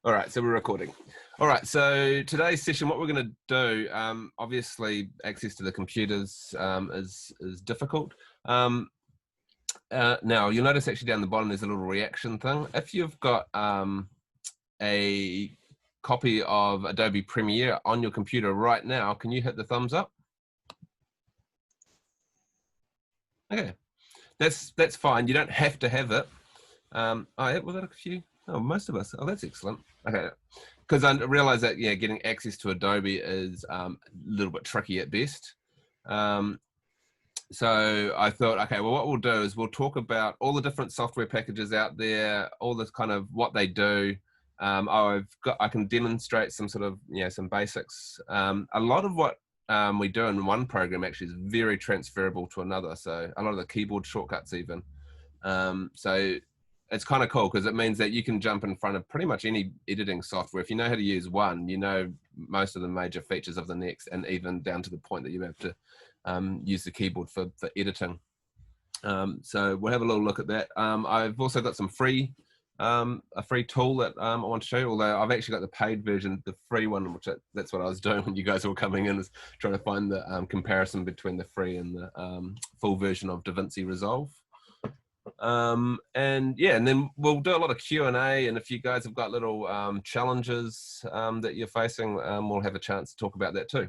All right, so we're recording. All right, so today's session, what we're going to do, obviously access to the computers is difficult. Now, you'll notice actually down the bottom there's a little reaction thing. If you've got a copy of Adobe Premiere on your computer right now, can you hit the thumbs up? Okay, that's fine. You don't have to have it. Oh, yeah, was that a few? Oh, most of us. Oh, that's excellent. Okay, because I realize that getting access to Adobe is a little bit tricky at best. So I thought, okay, well, what we'll do is we'll talk about all the different software packages out there, all this kind of what they do. I can demonstrate some sort of some basics. A lot of what we do in one program actually is very transferable to another. So a lot of the keyboard shortcuts even. So it's kind of cool because it means that you can jump in front of pretty much any editing software. If you know how to use one, you know most of the major features of the next, and even down to the point that you have to use the keyboard for editing. So we'll have a little look at that. I've also got some a free tool that I want to show you, although I've actually got the paid version, the free one, which that's what I was doing when you guys were coming in, is trying to find the comparison between the free and the full version of Davinci Resolve. And then we'll do a lot of Q&A, and if you guys have got little challenges that you're facing, we'll have a chance to talk about that too.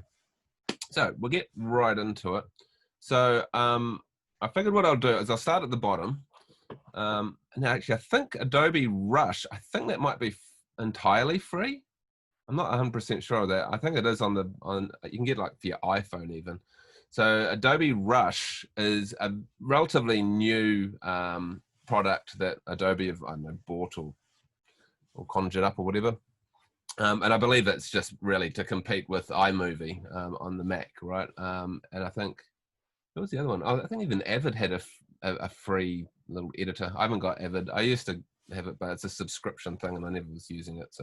So we'll get right into it. So I figured what I'll do is I'll start at the bottom. Now actually I think Adobe Rush, I think that might be entirely free. I'm not 100% sure of that. I think it is on you can get like for your iPhone even. So Adobe Rush is a relatively new product that Adobe have, I don't know, bought or conjured up or whatever. And I believe it's just really to compete with iMovie on the Mac, right? And I think, what was the other one? I think even Avid had a free little editor. I haven't got Avid. I used to have it, but it's a subscription thing and I never was using it.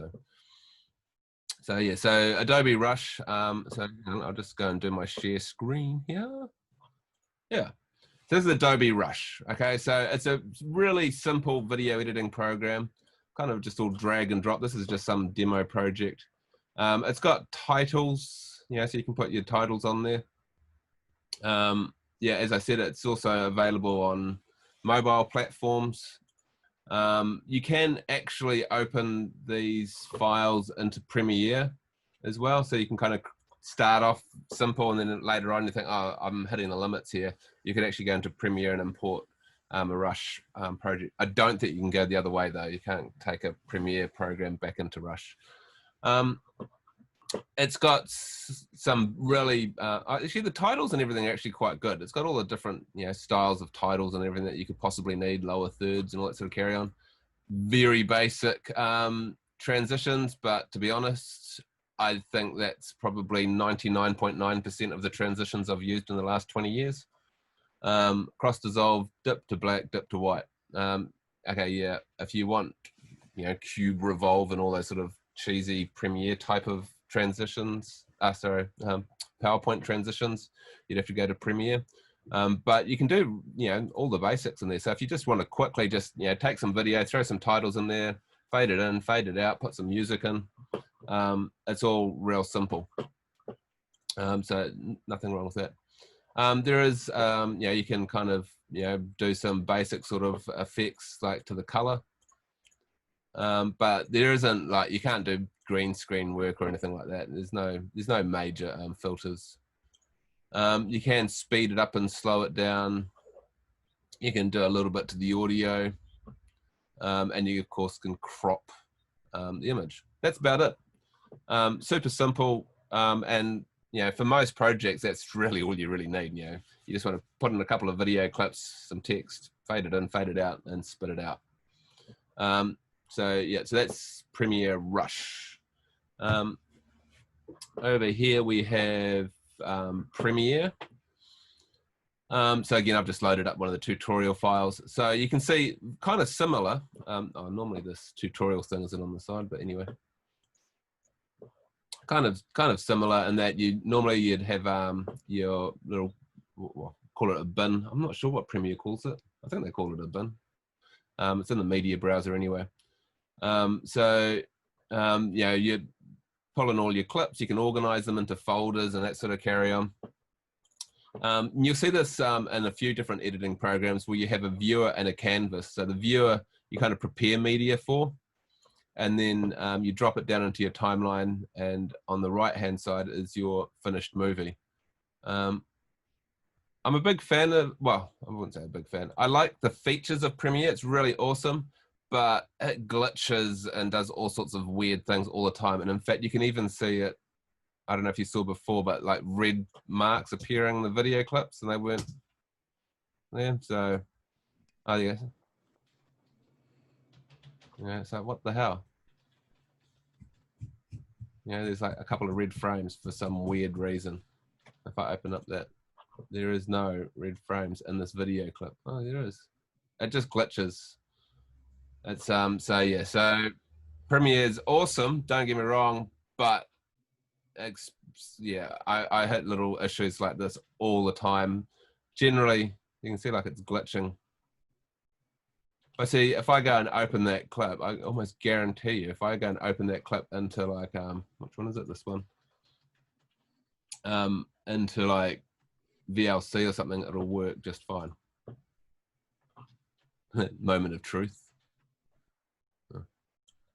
So yeah, so Adobe Rush. So I'll just go and do my share screen here. Yeah, so this is Adobe Rush. Okay, so it's a really simple video editing program, kind of just all drag and drop. This is just some demo project. It's got titles, so you can put your titles on there. Yeah, as I said, it's also available on mobile platforms. You can actually open these files into Premiere as well, so you can kind of start off simple and then later on you think, oh, I'm hitting the limits here. You could actually go into Premiere and import a Rush project. I don't think you can go the other way though. You can't take a Premiere program back into Rush. It's got some really, actually the titles and everything are actually quite good. It's got all the different styles of titles and everything that you could possibly need, lower thirds and all that sort of carry on. Very basic transitions, but to be honest, I think that's probably 99.9% of the transitions I've used in the last 20 years. Cross dissolve, dip to black, dip to white. Okay, yeah, if you want, cube revolve and all those sort of cheesy Premiere type of transitions, PowerPoint transitions, you'd have to go to Premiere. But you can do, all the basics in there. So if you just want to quickly just, take some video, throw some titles in there, fade it in, fade it out, put some music in. It's all real simple. So nothing wrong with that. There is, you can kind of, do some basic sort of effects like to the color. But there isn't like, you can't do green screen work or anything like that. There's no major filters. You can speed it up and slow it down. You can do a little bit to the audio. And you of course can crop the image. That's about it. Super simple. And for most projects, that's really all you really need. You just want to put in a couple of video clips, some text, fade it in, fade it out, and spit it out. So yeah, so that's Premiere Rush. Over here we have Premiere. So again, I've just loaded up one of the tutorial files. So you can see kind of similar. Normally this tutorial thing isn't on the side, but anyway. Kind of similar in that you'd have your little, well, call it a bin. I'm not sure what Premiere calls it. I think they call it a bin. It's in the media browser anyway. So you know, you pull in all your clips, you can organize them into folders and that sort of carry on. You'll see this in a few different editing programs where you have a viewer and a canvas. So the viewer, you kind of prepare media for, and then you drop it down into your timeline, and on the right-hand side is your finished movie. I'm a big fan of, well, I wouldn't say a big fan. I like the features of Premiere. It's really awesome, but it glitches and does all sorts of weird things all the time. And in fact, you can even see it, I don't know if you saw before, but like red marks appearing in the video clips, and they weren't there. So, oh yeah. Yeah, so what the hell? You know, there's like a couple of red frames for some weird reason. If I open up that, there is no red frames in this video clip. Oh, there is. It just glitches. It's so yeah, so Premiere is awesome, don't get me wrong, but yeah, I hit little issues like this all the time. Generally, you can see like it's glitching. But see, if I go and open that clip, I almost guarantee you, if I go and open that clip into like, which one is it? This one. Into like VLC or something, it'll work just fine. Moment of truth.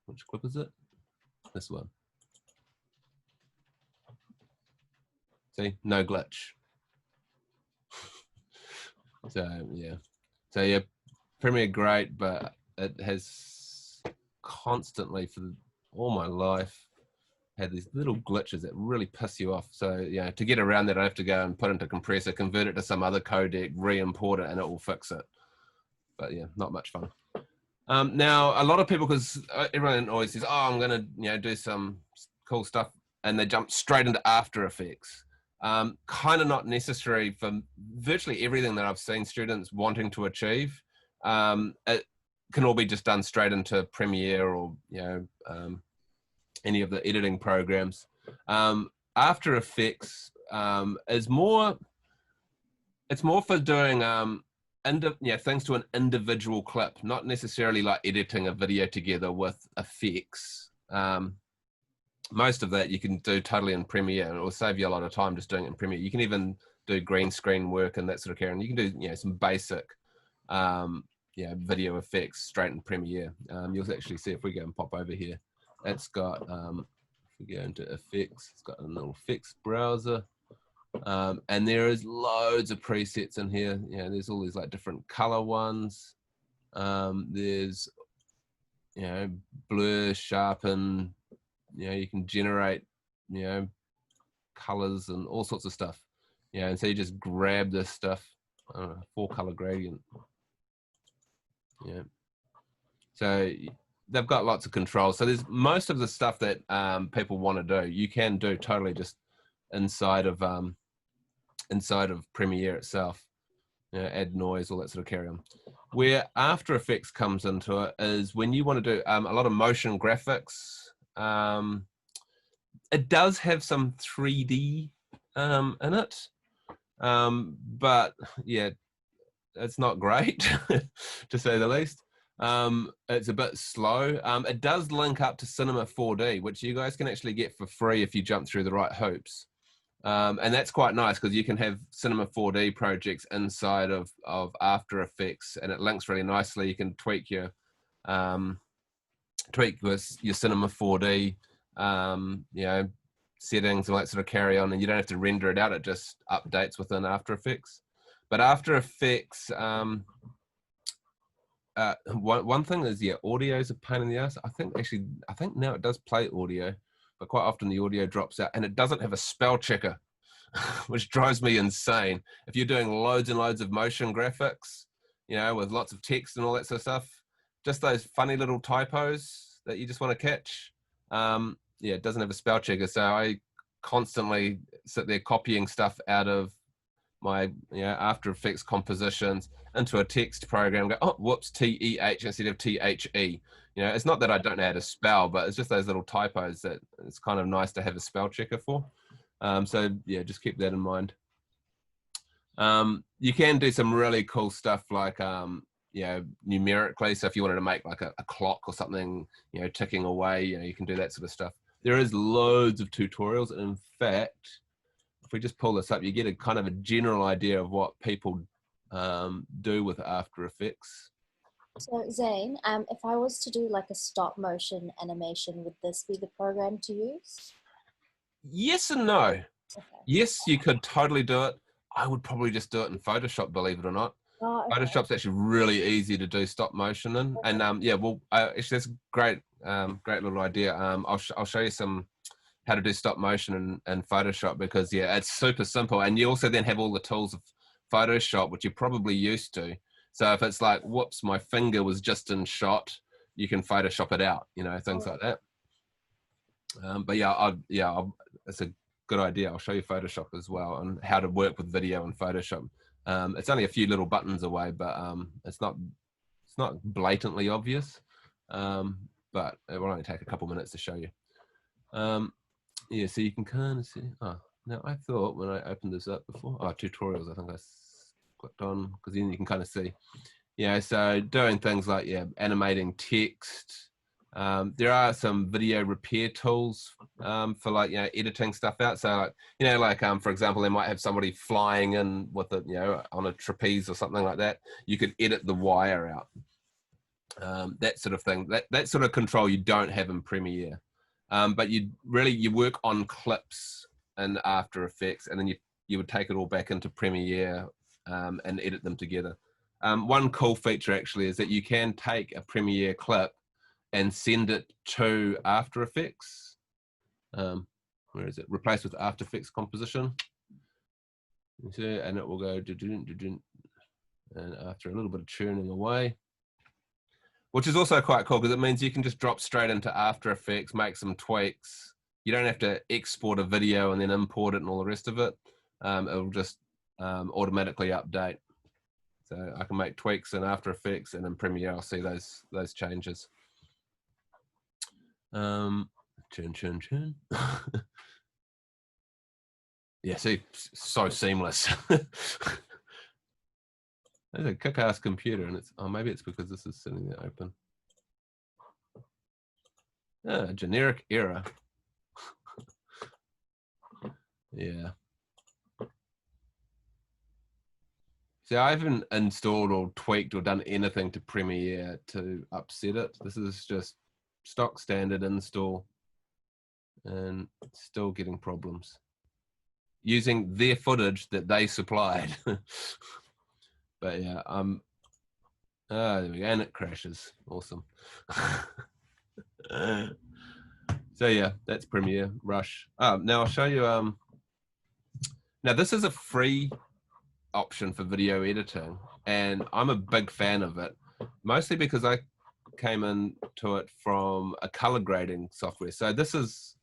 Which clip is it? This one. See, no glitch. So yeah, Premiere great, but it has constantly for all my life had these little glitches that really piss you off. So yeah, to get around that, I have to go and put into Compressor, convert it to some other codec, re-import it, and it will fix it. But yeah, not much fun. Now, a lot of people, because everyone always says, "Oh, I'm going to do some cool stuff," and they jump straight into After Effects. Kind of not necessary for virtually everything that I've seen students wanting to achieve. It can all be just done straight into Premiere or any of the editing programs. After Effects is more. It's more for doing things to an individual clip, not necessarily like editing a video together with effects. Most of that you can do totally in Premiere, and it will save you a lot of time just doing it in Premiere. You can even do green screen work and that sort of care, and you can do some basic video effects straight in Premiere. You'll actually see if we go and pop over here. It's got if we go into effects, it's got a little effects browser. And there is loads of presets in here. There's all these like different color ones. There's blur, sharpen. You can generate colors and all sorts of stuff. And so you just grab this stuff. 4-color gradient. So they've got lots of controls. So there's most of the stuff that people want to do. You can do totally just inside of Premiere itself. Add noise, all that sort of carry on. Where After Effects comes into it is when you want to do a lot of motion graphics. It does have some 3D in it, but yeah, it's not great to say the least. It's a bit slow. It does link up to Cinema 4D, which you guys can actually get for free if you jump through the right hoops. And that's quite nice because you can have Cinema 4D projects inside of After Effects, and it links really nicely. You can tweak your Cinema 4D settings and that sort of carry on, and you don't have to render it out. It just updates within After Effects. But After Effects, one thing is audio is a pain in the ass. I think now it does play audio, but quite often the audio drops out, and it doesn't have a spell checker, which drives me insane. If you're doing loads and loads of motion graphics, with lots of text and all that sort of stuff, just those funny little typos that you just want to catch, it doesn't have a spell checker. So I constantly sit there copying stuff out of my After Effects compositions into a text program, go, oh, whoops, TEH instead of THE. It's not that I don't know how to spell, but it's just those little typos that it's kind of nice to have a spell checker for. So yeah, just keep that in mind. You can do some really cool stuff like you know, numerically. So if you wanted to make like a clock or something, you know, ticking away, you know, you can do that sort of stuff. There is loads of tutorials. And in fact, if we just pull this up, you get a kind of a general idea of what people do with After Effects. So Zane, if I was to do like a stop motion animation, would this be the program to use? Yes and no. Okay. Yes, you could totally do it. I would probably just do it in Photoshop, believe it or not. Oh, okay. Photoshop's actually really easy to do stop motion in. And yeah, well, actually that's a great, great little idea. I'll show you how to do stop motion in Photoshop, because yeah, it's super simple. And you also then have all the tools of Photoshop, which you're probably used to. So if it's like, whoops, my finger was just in shot, you can Photoshop it out, you know, things like that. But yeah, it's a good idea. I'll show you Photoshop as well and how to work with video in Photoshop. It's only a few little buttons away, but it's not blatantly obvious. But it will only take a couple minutes to show you. Yeah, so you can kind of see. Oh, now I thought when I opened this up before, tutorials, I think I clicked on, because then you can kind of see. Yeah, so doing things like, yeah, animating text. There are some video repair tools for, like, you know, editing stuff out. So like, you know, like for example, they might have somebody flying in with a, you know, on a trapeze or something like that. You could edit the wire out. That sort of thing. That sort of control you don't have in Premiere. But you work on clips in After Effects, and then you would take it all back into Premiere and edit them together. One cool feature actually is that you can take a Premiere clip and send it to After Effects. Where is it? Replace with After Effects composition. And it will go, and after a little bit of churning away, which is also quite cool, because it means you can just drop straight into After Effects, make some tweaks. You don't have to export a video and then import it and all the rest of it. It'll just automatically update. So I can make tweaks in After Effects, and in Premiere I'll see those changes. Churn. Yeah, see, so seamless. There's a kick-ass computer, and maybe it's because this is sitting there open. Generic error. Yeah. See, I haven't installed or tweaked or done anything to Premiere to upset it. This is just stock standard install, and still getting problems using their footage that they supplied. But yeah, there we go, and it crashes. Awesome. So yeah, that's Premiere Rush. Now I'll show you. Now this is a free option for video editing, and I'm a big fan of it, mostly because I came into it from a color grading software. So this is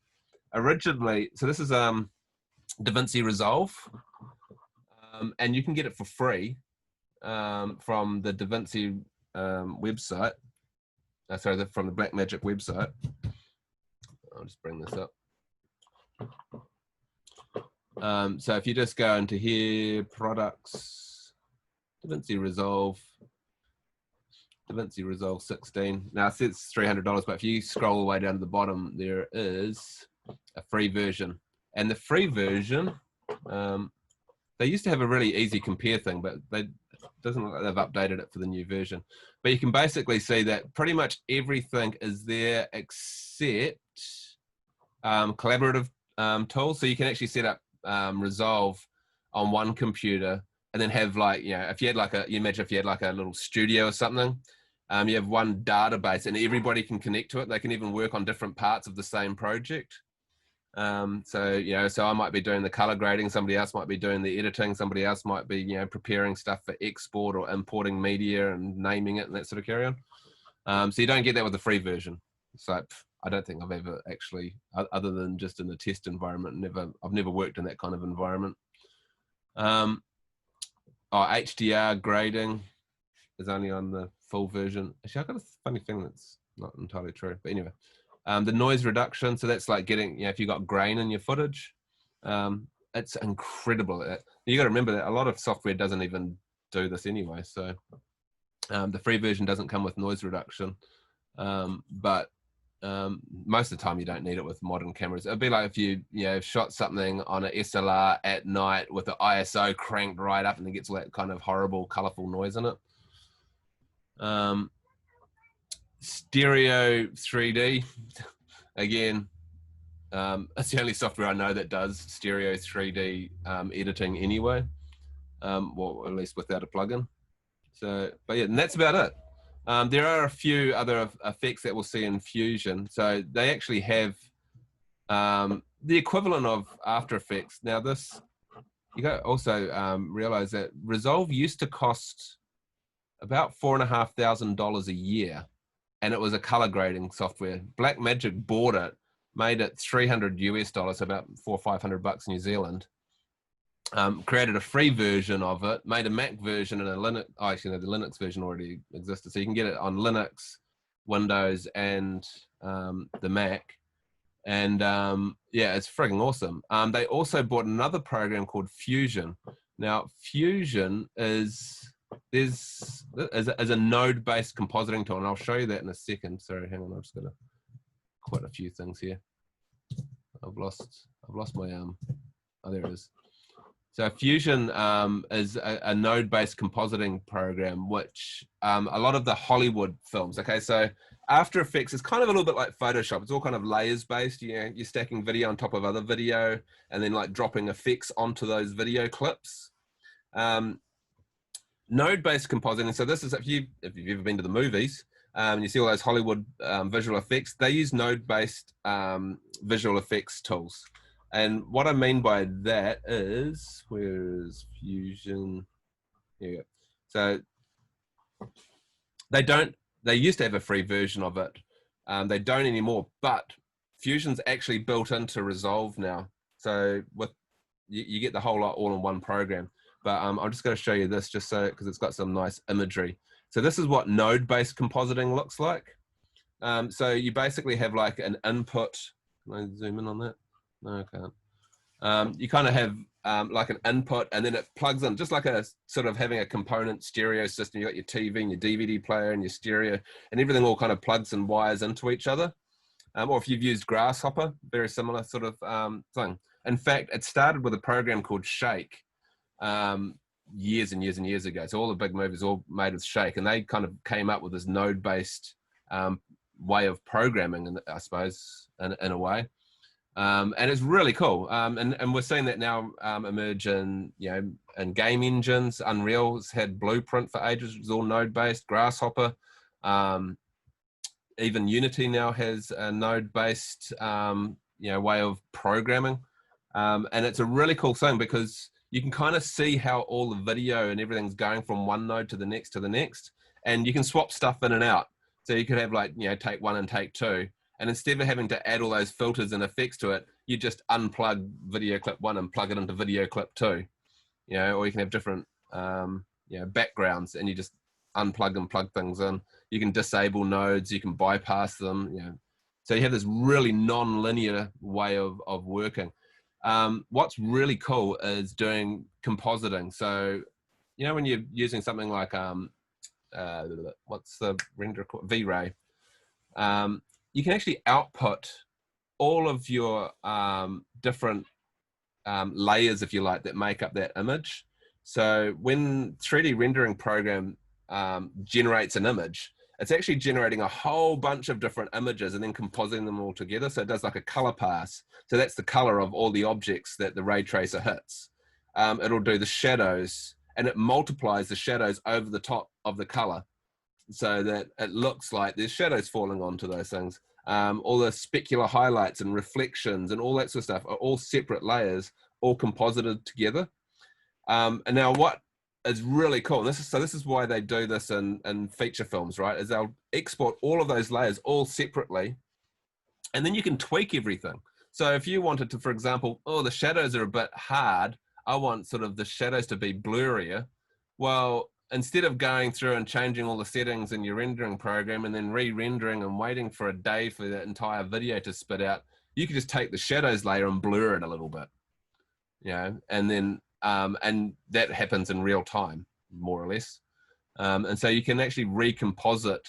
originally, this is Davinci Resolve, and you can get it for free from the Davinci website. Sorry, from the Blackmagic website. I'll just bring this up. So if you just go into here, products, Davinci Resolve 16. Now it says $300, but if you scroll all the way down to the bottom, there is a free version. And the free version, they used to have a really easy compare thing, but it doesn't look like they've updated it for the new version. But you can basically see that pretty much everything is there except collaborative tools. So you can actually set up Resolve on one computer, and then have, like, you know, if you had like you imagine if you had like a little studio or something, you have one database and everybody can connect to it. They can even work on different parts of the same project. So, you know, so I might be doing the color grading, somebody else might be doing the editing, somebody else might be, you know, preparing stuff for export or importing media and naming it and that sort of carry on. So you don't get that with the free version. So I don't think I've ever actually, other than just in a test environment, I've never worked in that kind of environment. HDR grading is only on the full version. Actually, I've got a funny thing that's not entirely true, but anyway. The noise reduction, so that's like getting, you know, if you've got grain in your footage, it's incredible. You got to remember that a lot of software doesn't even do this anyway. So The free version doesn't come with noise reduction, but most of the time you don't need it with modern cameras. It'd be like if you shot something on an SLR at night with the ISO cranked right up and it gets all that kind of horrible colorful noise in it. Stereo 3D, again, it's the only software I know that does stereo 3D editing anyway, well, at least without a plugin. So, but yeah, and that's about it. There are a few other effects that we'll see in Fusion. So they actually have the equivalent of After Effects. Now this, you got to also realize that Resolve used to cost about $4,500 a year, and it was a color grading software. Blackmagic bought it, made it $300 US, about $400 or $500 New Zealand. Created a free version of it, made a Mac version and a Linux. Oh, actually, no, the Linux version already existed, so you can get it on Linux, Windows, and the Mac. And yeah, it's frigging awesome. They also bought another program called Fusion. Now, Fusion is a node-based compositing tool, and I'll show you that in a second. Sorry, hang on, I've just got quite a few things here. I've lost my oh, there it is. So Fusion is a node-based compositing program, which a lot of the Hollywood films, okay, so After Effects is kind of a little bit like Photoshop. It's all kind of layers-based. You're stacking video on top of other video and then like dropping effects onto those video clips. Node-based compositing, so this is, if you've ever been to the movies, you see all those Hollywood visual effects, they use node-based visual effects tools. And what I mean by that is, where's Fusion? Here you go. So they used to have a free version of it. They don't anymore, but Fusion's actually built into Resolve now. So with you get the whole lot all in one program. But I'm just going to show you this just so, because it's got some nice imagery. So this is what node-based compositing looks like. So you basically have like an input. Can I zoom in on that? No, I can't. You kind of have like an input, and then it plugs in, just like a sort of having a component stereo system. You got your TV and your DVD player and your stereo, and everything all kind of plugs and wires into each other. Or if you've used Grasshopper, very similar sort of thing. In fact, it started with a program called Shake years and years and years ago. So all the big movies all made with Shake, and they kind of came up with this node-based way of programming, I suppose, in a way. And it's really cool. And we're seeing that now emerge in, in game engines. Unreal's had Blueprint for ages, which is all node-based. Grasshopper. Even Unity now has a node-based, way of programming. And it's a really cool thing because you can kind of see how all the video and everything's going from one node to the next, and you can swap stuff in and out. So you could have like, take one and take two. And instead of having to add all those filters and effects to it, you just unplug video clip one and plug it into video clip two. Or you can have different, backgrounds, and you just unplug and plug things in. You can disable nodes, you can bypass them. So you have this really non-linear way of working. What's really cool is doing compositing. So, when you're using something like, what's the render called? V-Ray. You can actually output all of your different layers, if you like, that make up that image. So when 3D rendering program generates an image, it's actually generating a whole bunch of different images and then compositing them all together. So it does like a color pass. So that's the color of all the objects that the ray tracer hits. It'll do the shadows, and it multiplies the shadows over the top of the color, so that it looks like there's shadows falling onto those things. All the specular highlights and reflections and all that sort of stuff are all separate layers, all composited together. And now what is really cool, and this is why they do this in feature films, right, is they'll export all of those layers all separately, and then you can tweak everything. So if you wanted to, for example, the shadows are a bit hard, I want sort of the shadows to be blurrier. Well, instead of going through and changing all the settings in your rendering program and then re-rendering and waiting for a day for that entire video to spit out, you can just take the shadows layer and blur it a little bit, and then and that happens in real time, more or less. And so you can actually recomposite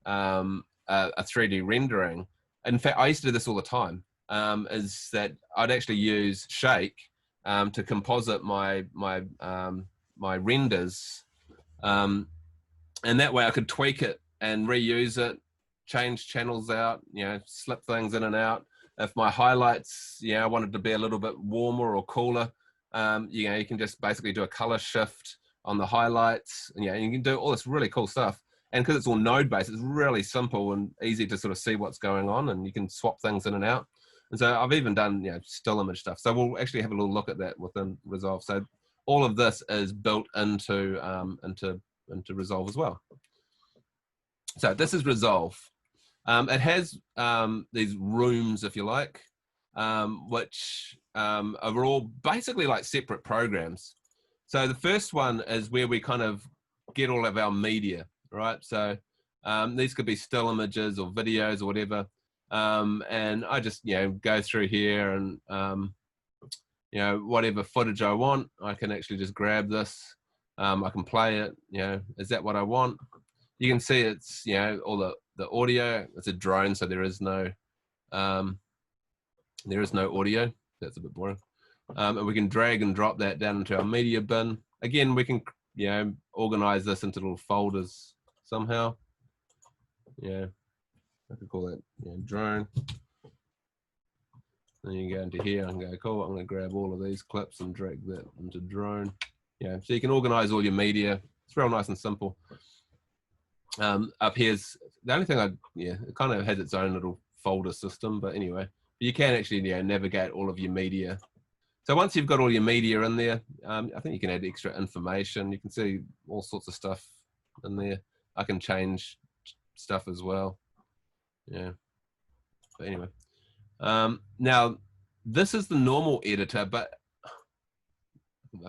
a 3D rendering. In fact, I used to do this all the time, is that I'd actually use Shake to composite my renders. And that way I could tweak it and reuse it, change channels out, slip things in and out. If my highlights, I wanted to be a little bit warmer or cooler, you can just basically do a color shift on the highlights. And, you can do all this really cool stuff. And because it's all node-based, it's really simple and easy to sort of see what's going on, and you can swap things in and out. And so I've even done, still image stuff. So we'll actually have a little look at that within Resolve. So all of this is built into Resolve as well. So this is Resolve. It has these rooms, if you like, which are all basically like separate programs. So the first one is where we kind of get all of our media, right? So these could be still images or videos or whatever. And I just, go through here and, whatever footage I want, I can actually just grab this. I can play it, is that what I want? You can see it's, all the audio. It's a drone, so there is no audio. That's a bit boring. And we can drag and drop that down into our media bin. Again, we can, organize this into little folders somehow. I could call that drone. Then you go into here and go, cool, I'm going to grab all of these clips and drag that into drone. So you can organize all your media. It's real nice and simple. Up here's the only thing it kind of has its own little folder system, but anyway, you can actually navigate all of your media. So once you've got all your media in there, I think you can add extra information. You can see all sorts of stuff in there. I can change stuff as well. But anyway, now this is the normal editor, but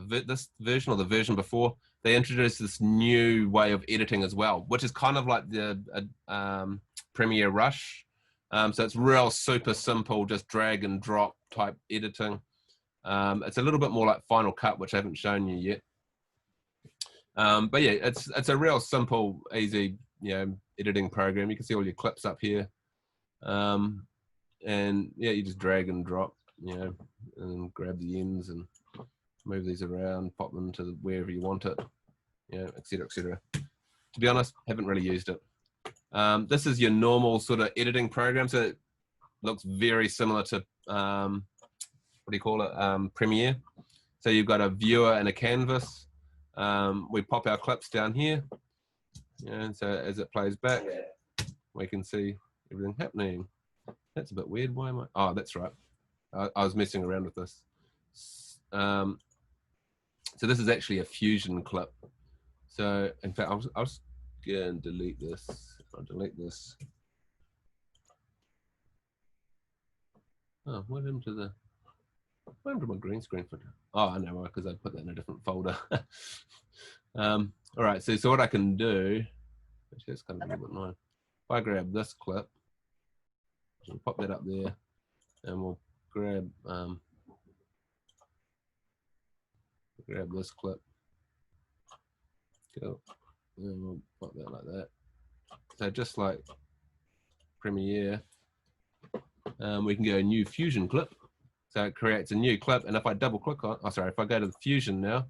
this version or the version before, they introduced this new way of editing as well, which is kind of like the Premiere Rush. So it's real super simple, just drag and drop type editing. It's a little bit more like Final Cut, which I haven't shown you yet. But yeah, it's a real simple, easy, editing program. You can see all your clips up here. And yeah, you just drag and drop, and grab the ends and move these around, pop them to wherever you want it, et cetera, et cetera. To be honest, haven't really used it. This is your normal sort of editing program. So it looks very similar to, what do you call it? Premiere. So you've got a viewer and a canvas. We pop our clips down here. And so as it plays back, we can see everything happening. That's a bit weird. Why am I? Oh, that's right. I was messing around with this. So this is actually a fusion clip. So in fact, I'll just go and delete this. I'll delete this. Oh, what happened to my green screen footage? Oh, I know, because I put that in a different folder. All right, so what I can do, actually that's kind of a little bit annoying. If I grab this clip, we'll pop that up there, and we'll grab this clip. Cool. And we'll pop that like that. So just like Premiere, we can go new Fusion clip. So it creates a new clip, and if I double click on, if I go to the Fusion now,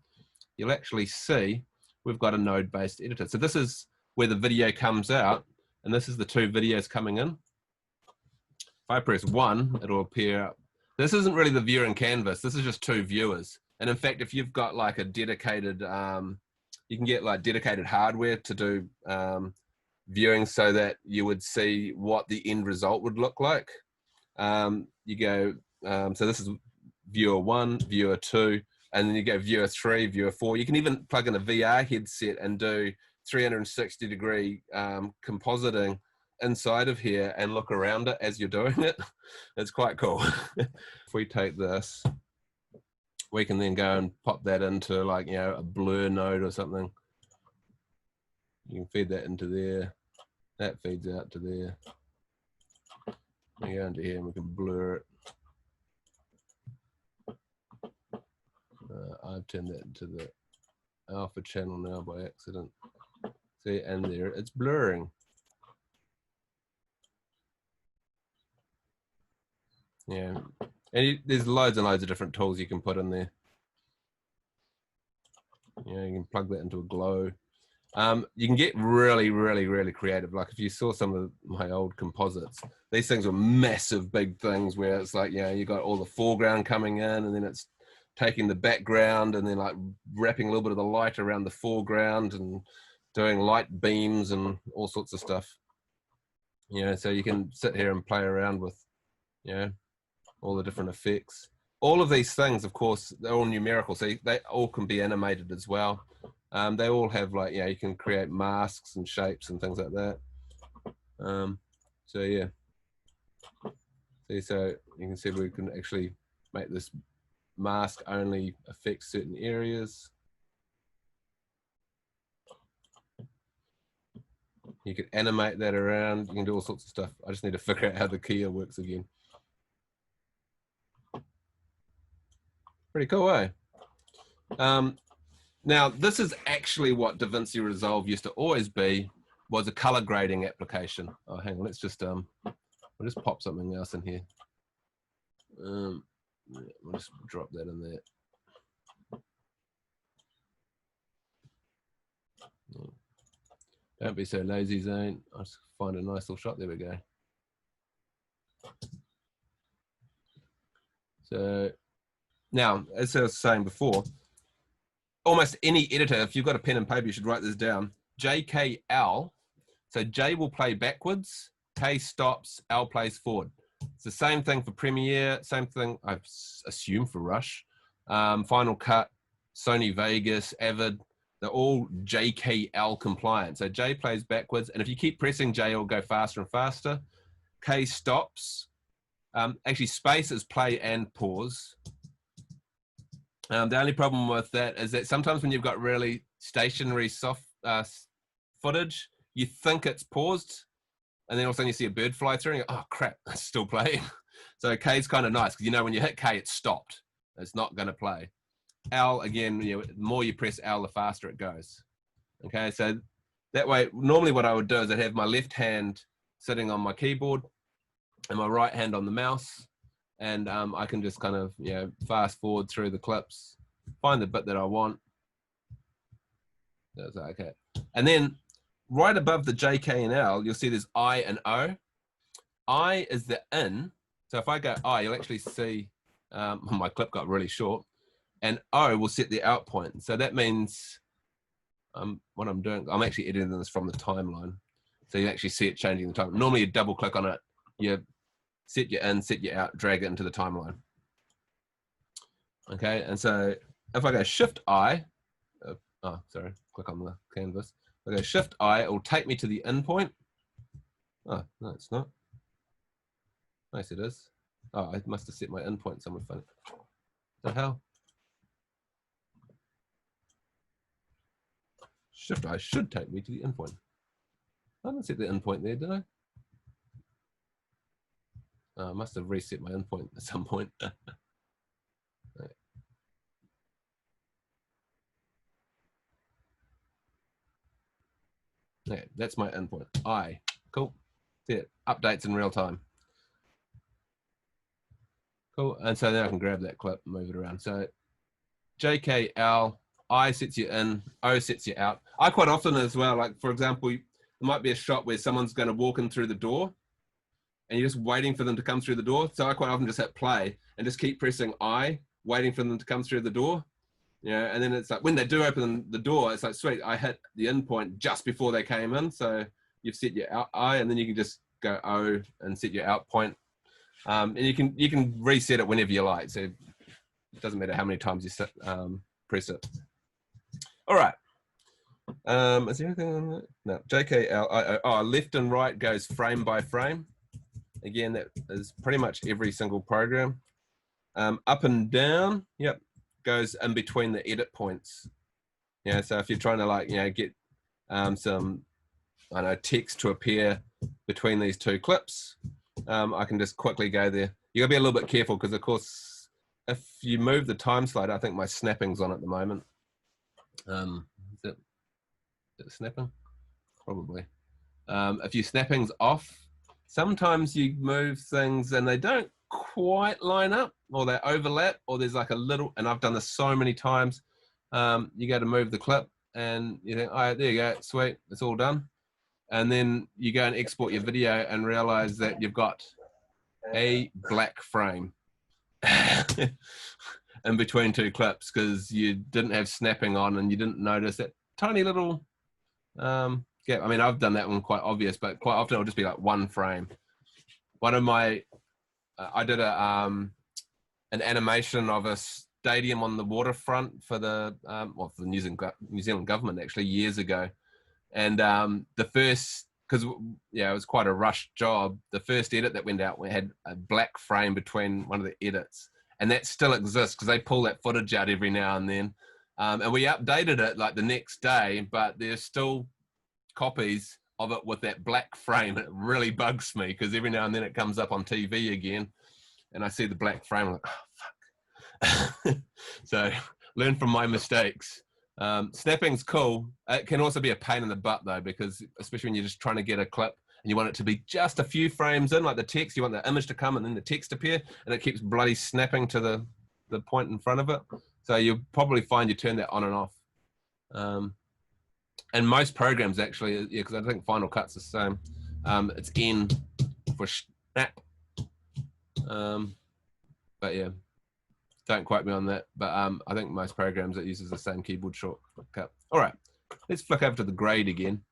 you'll actually see we've got a node-based editor. So this is where the video comes out, and this is the two videos coming in. If I press 1, it'll appear. This isn't really the viewer and canvas. This is just two viewers. And in fact, if you've got like a dedicated, you can get like dedicated hardware to do viewing so that you would see what the end result would look like. You go, so this is viewer 1, viewer 2, and then you go viewer 3, viewer 4. You can even plug in a VR headset and do 360-degree compositing inside of here and look around it as you're doing it. It's quite cool. If we take this, we can then go and pop that into like, a blur node or something. You can feed that into there. That feeds out to there. We go into here and we can blur it. I've turned that into the alpha channel now by accident. See, and there it's blurring. Yeah, and there's loads and loads of different tools you can put in there. You know, you can plug that into a glow. You can get really, really, really creative. Like if you saw some of my old composites, these things were massive, big things where it's like, you know, you got all the foreground coming in, and then it's taking the background and then like wrapping a little bit of the light around the foreground and doing light beams and all sorts of stuff. You know, so you can sit here and play around with, you know, all the different effects. All of these things, of course, they're all numerical, so they all can be animated as well. They all have like, you know, you can create masks and shapes and things like that. So yeah, see, so you can see we can actually make this mask only affect certain areas. You can animate that around. You can do all sorts of stuff. I just need to figure out how the keyer works again. Pretty cool, eh? Now, this is actually what Davinci Resolve used to always be, was a color grading application. Oh, hang on, let's just, we'll just pop something else in here. We'll just drop that in there. Don't be so lazy, Zane. I'll just find a nice little shot. There we go. So now, as I was saying before, almost any editor, if you've got a pen and paper, you should write this down. JKL. So J will play backwards, K stops, L plays forward. It's the same thing for Premiere, same thing, I assume, for Rush. Final Cut, Sony Vegas, Avid, they're all JKL compliant. So J plays backwards, and if you keep pressing J, it'll go faster and faster. K stops. Actually, space is play and pause. The only problem with that is that sometimes when you've got really stationary soft footage, you think it's paused, and then all of a sudden you see a bird fly through, and you go, oh crap, it's still playing. So K is kind of nice, because you know when you hit K, it's stopped. It's not going to play. L, again, you know, the more you press L, the faster it goes. Okay, so that way, normally what I would do is I'd have my left hand sitting on my keyboard and my right hand on the mouse, and I can just kind of, you know, fast forward through the clips, find the bit that I want. That's okay. And then right above the J, K, and L, you'll see there's I and O. I is the in. So if I go I, you'll actually see my clip got really short. And O will set the out point. So that means what I'm doing, I'm actually editing this from the timeline. So you actually see it changing the time. Normally you double click on it, you set your in, set your out, drag it into the timeline. Okay, and so if I go Shift I, oh, sorry, click on the canvas. If I go Shift I, it will take me to the in point. Oh, no, it's not. Nice, it is. Oh, I must have set my in point somewhere funny. What the hell? Shift I should take me to the in point. I didn't set the in point there, did I? I must have reset my in point at some point. Right. Okay, that's my in point. I. Cool. See it. Updates in real time. Cool. And so then I can grab that clip and move it around. So JKL, I sets you in, O sets you out. I quite often as well, like for example, there might be a shot where someone's going to walk in through the door and you're just waiting for them to come through the door. So I quite often just hit play and just keep pressing I, waiting for them to come through the door. You know, and then it's like when they do open the door, it's like, sweet, I hit the in point just before they came in. So you've set your out I, and then you can just go O and set your out point. And you can reset it whenever you like. So it doesn't matter how many times you press it. All right. Is there anything on that? No. JKL. Oh, left and right goes frame by frame. Again, that is pretty much every single program. Up and down, yep, goes in between the edit points. Yeah, so if you're trying to like, you know, get some, I don't know, text to appear between these two clips, I can just quickly go there. You gotta be a little bit careful because of course, if you move the time slider, I think my snapping's on at the moment. Is it snapping? probably. If your snapping's off, sometimes you move things and they don't quite line up, or they overlap, or there's like a little, and I've done this so many times, you go to move the clip and you think, oh, there you go, sweet, it's all done. And then you go and export your video and realize that you've got a black frame in between two clips because you didn't have snapping on and you didn't notice that tiny little gap. I mean, I've done that one quite obvious, but quite often it'll just be like one frame. One of my, I did an animation of a stadium on the waterfront for the, well, for the New Zealand government actually years ago. And the first, because yeah, it was quite a rushed job. The first edit that went out, we had a black frame between one of the edits, and that still exists because they pull that footage out every now and then. And we updated it like the next day, but there's still copies of it with that black frame. It really bugs me because every now and then it comes up on TV again, and I see the black frame. I'm like, oh fuck. So learn from my mistakes. Snapping's cool. It can also be a pain in the butt though, because especially when you're just trying to get a clip and you want it to be just a few frames in, like the text, you want the image to come and then the text appear, and it keeps bloody snapping to the point in front of it. So you'll probably find you turn that on and off. And most programs actually, yeah, because I think Final Cut's the same. It's N for snap. But yeah. Don't quote me on that, but I think most programs it uses the same keyboard shortcut. All right, let's flick over to the grade again.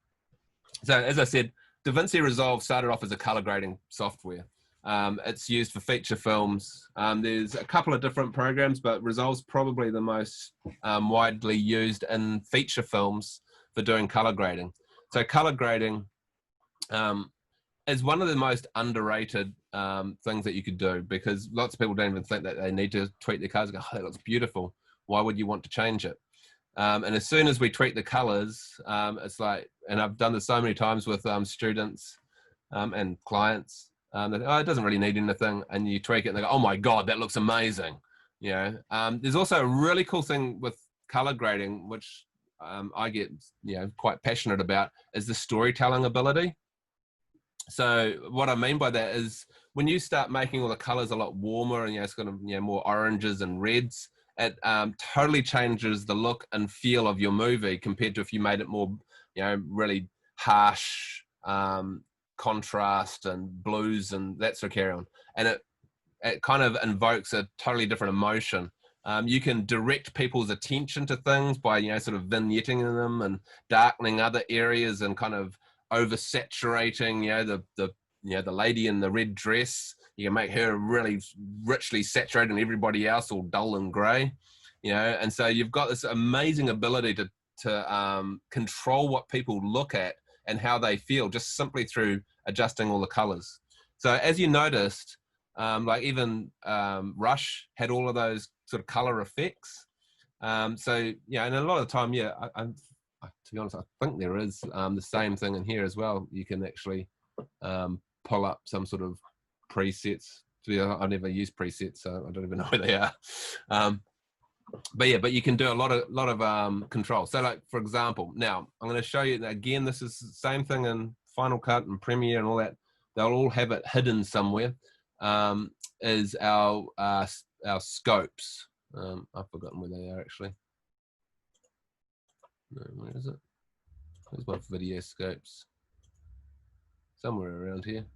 So as I said, Davinci Resolve started off as a color grading software. It's used for feature films. There's a couple of different programs, but Resolve's probably the most widely used in feature films for doing color grading. So color grading is one of the most underrated things that you could do, because lots of people don't even think that they need to tweak their colors. Go, oh, that looks beautiful. Why would you want to change it? And as soon as we tweak the colors, it's like, and I've done this so many times with students and clients, they think, oh, it doesn't really need anything. And you tweak it and they go, oh my God, that looks amazing. You know, there's also a really cool thing with color grading, which I get, you know, quite passionate about, is the storytelling ability. So what I mean by that is when you start making all the colors a lot warmer and, you know, it's got, you know, more oranges and reds, it totally changes the look and feel of your movie compared to if you made it more, you know, really harsh contrast and blues and that sort of carry on. And it kind of invokes a totally different emotion. You can direct people's attention to things by, you know, sort of vignetting them and darkening other areas and kind of oversaturating, you know, the lady in the red dress. You can make her really richly saturated and everybody else all dull and grey, you know. And so you've got this amazing ability to control what people look at and how they feel just simply through adjusting all the colors. So as you noticed, like even Rush had all of those sort of color effects. So yeah, and a lot of the time, yeah, to be honest, I think there is the same thing in here as well. You can actually pull up some sort of presets. I never use presets, so I don't even know where they are. But yeah, but you can do a lot of control. So like, for example, now I'm going to show you, again, this is the same thing in Final Cut and Premiere and all that. They'll all have it hidden somewhere, is our scopes. I've forgotten where they are actually. No, where is it? There's my video scopes. Somewhere around here.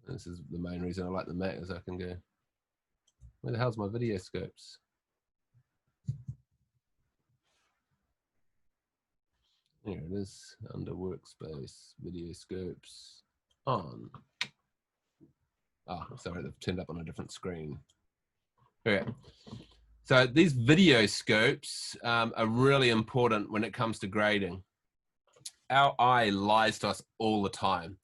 This is the main reason I like the Mac, is I can go, where the hell's my video scopes? Here it is, under workspace, video scopes, on. Oh, sorry, they've turned up on a different screen. Okay. So these video scopes are really important when it comes to grading. Our eye lies to us all the time.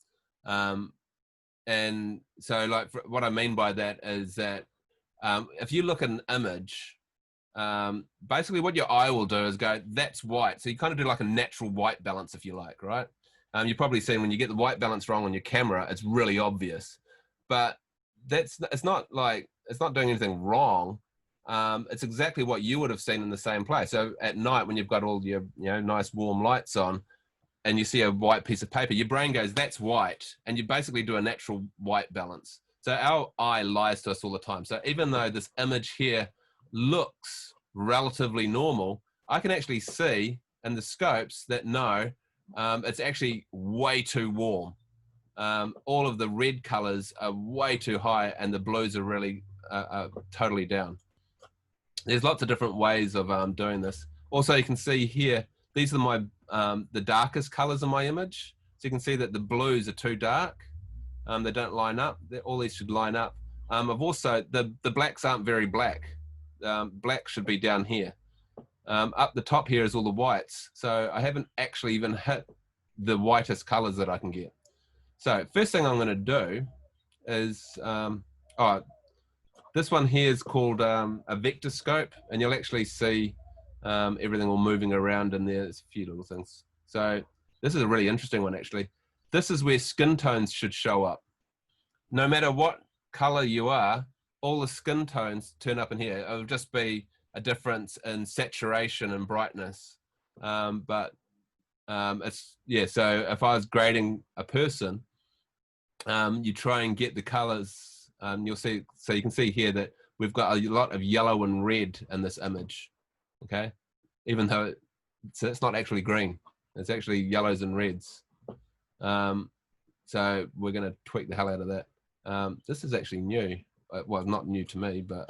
And so like what I mean by that is that if you look at an image, basically what your eye will do is go, that's white. So you kind of do like a natural white balance, if you like, right? You've probably seen when you get the white balance wrong on your camera, it's really obvious. But it's not doing anything wrong. it's exactly what you would have seen in the same place. So at night, when you've got all your nice warm lights on, and you see a white piece of paper, your brain goes, that's white, and you basically do a natural white balance. So our eye lies to us all the time. So even though this image here looks relatively normal, I can actually see in the scopes that no, it's actually way too warm. All of the red colors are way too high, and the blues are really totally down. There's lots of different ways of doing this. Also, you can see here, these are my the darkest colors in my image. So you can see that the blues are too dark. They don't line up. All these should line up. I've also, the blacks aren't very black. Black should be down here. Up the top here is all the whites. So I haven't actually even hit the whitest colors that I can get. So first thing I'm going to do is, this one here is called a Vectorscope, and you'll actually see everything all moving around in there. There's a few little things. So this is a really interesting one, actually. This is where skin tones should show up. No matter what color you are, all the skin tones turn up in here. It'll just be a difference in saturation and brightness. It's, yeah, so if I was grading a person, you try and get the colors. You'll see, so you can see here that we've got a lot of yellow and red in this image, okay? Even though it's not actually green, it's actually yellows and reds. So we're gonna tweak the hell out of that. This is actually new. Well, not new to me, but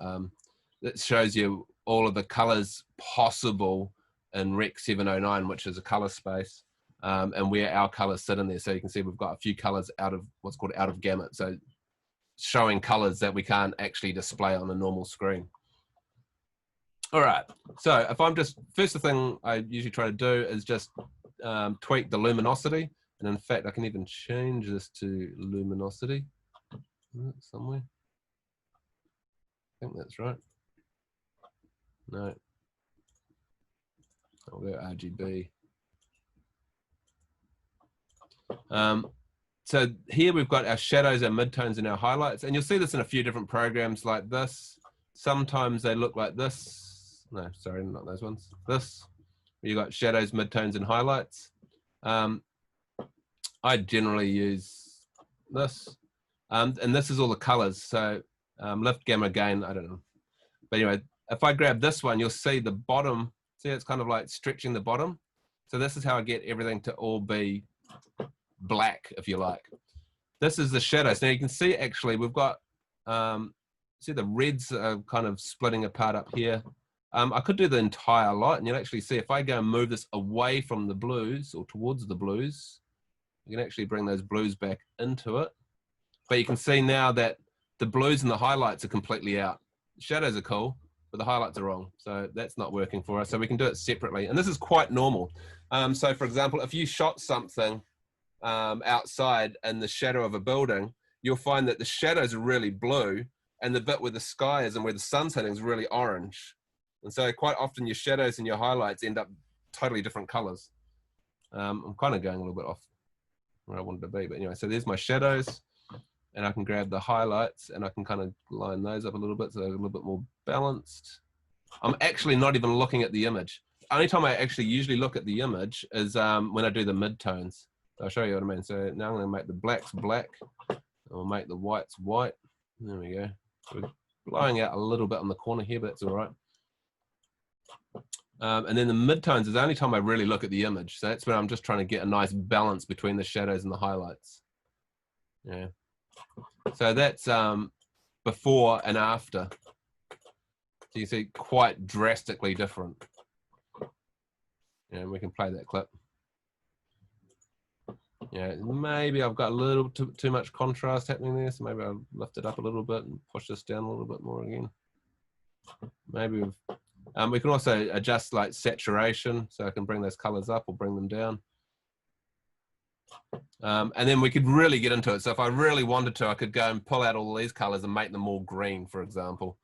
it shows you all of the colors possible in Rec 709, which is a color space, and where our colors sit in there. So you can see we've got a few colors out of what's called out of gamut. So showing colors that we can't actually display on a normal screen. All right, so if I'm just, first thing I usually try to do is just tweak the luminosity. And in fact, I can even change this to luminosity somewhere. I think that's right. No. I'll go RGB. So here we've got our shadows, our midtones, and our highlights. And you'll see this in a few different programs like this. Sometimes they look like this. No, sorry, not those ones. This. You've got shadows, midtones, and highlights. I generally use this. And this is all the colors. So lift, gamma, gain, I don't know. But anyway, if I grab this one, you'll see the bottom. See, it's kind of like stretching the bottom. So this is how I get everything to all be black, if you like. This is the shadows. Now you can see actually we've got, see the reds are kind of splitting apart up here. I could do the entire light, and you'll actually see if I go and move this away from the blues or towards the blues, you can actually bring those blues back into it. But you can see now that the blues and the highlights are completely out. Shadows are cool, but the highlights are wrong. So that's not working for us. So we can do it separately. And this is quite normal. So for example, if you shot something outside in the shadow of a building, you'll find that the shadows are really blue, and the bit where the sky is and where the sun's hitting is really orange. And so quite often your shadows and your highlights end up totally different colors. I'm kind of going a little bit off where I wanted to be, but anyway, so there's my shadows, and I can grab the highlights and I can kind of line those up a little bit so they're a little bit more balanced. I'm actually not even looking at the image. The only time I actually usually look at the image is when I do the midtones. I'll show you what I mean. So now I'm going to make the blacks black. I'll make the whites white. There we go. We're blowing out a little bit on the corner here, but that's all right. And then the midtones is the only time I really look at the image. So that's when I'm just trying to get a nice balance between the shadows and the highlights. Yeah. So that's before and after. So you see quite drastically different. Yeah, we can play that clip. Yeah, maybe I've got a little too much contrast happening there, so maybe I'll lift it up a little bit and push this down a little bit more again. Maybe we can also adjust like saturation, so I can bring those colors up or bring them down. And then we could really get into it. So if I really wanted to, I could go and pull out all these colors and make them all green, for example.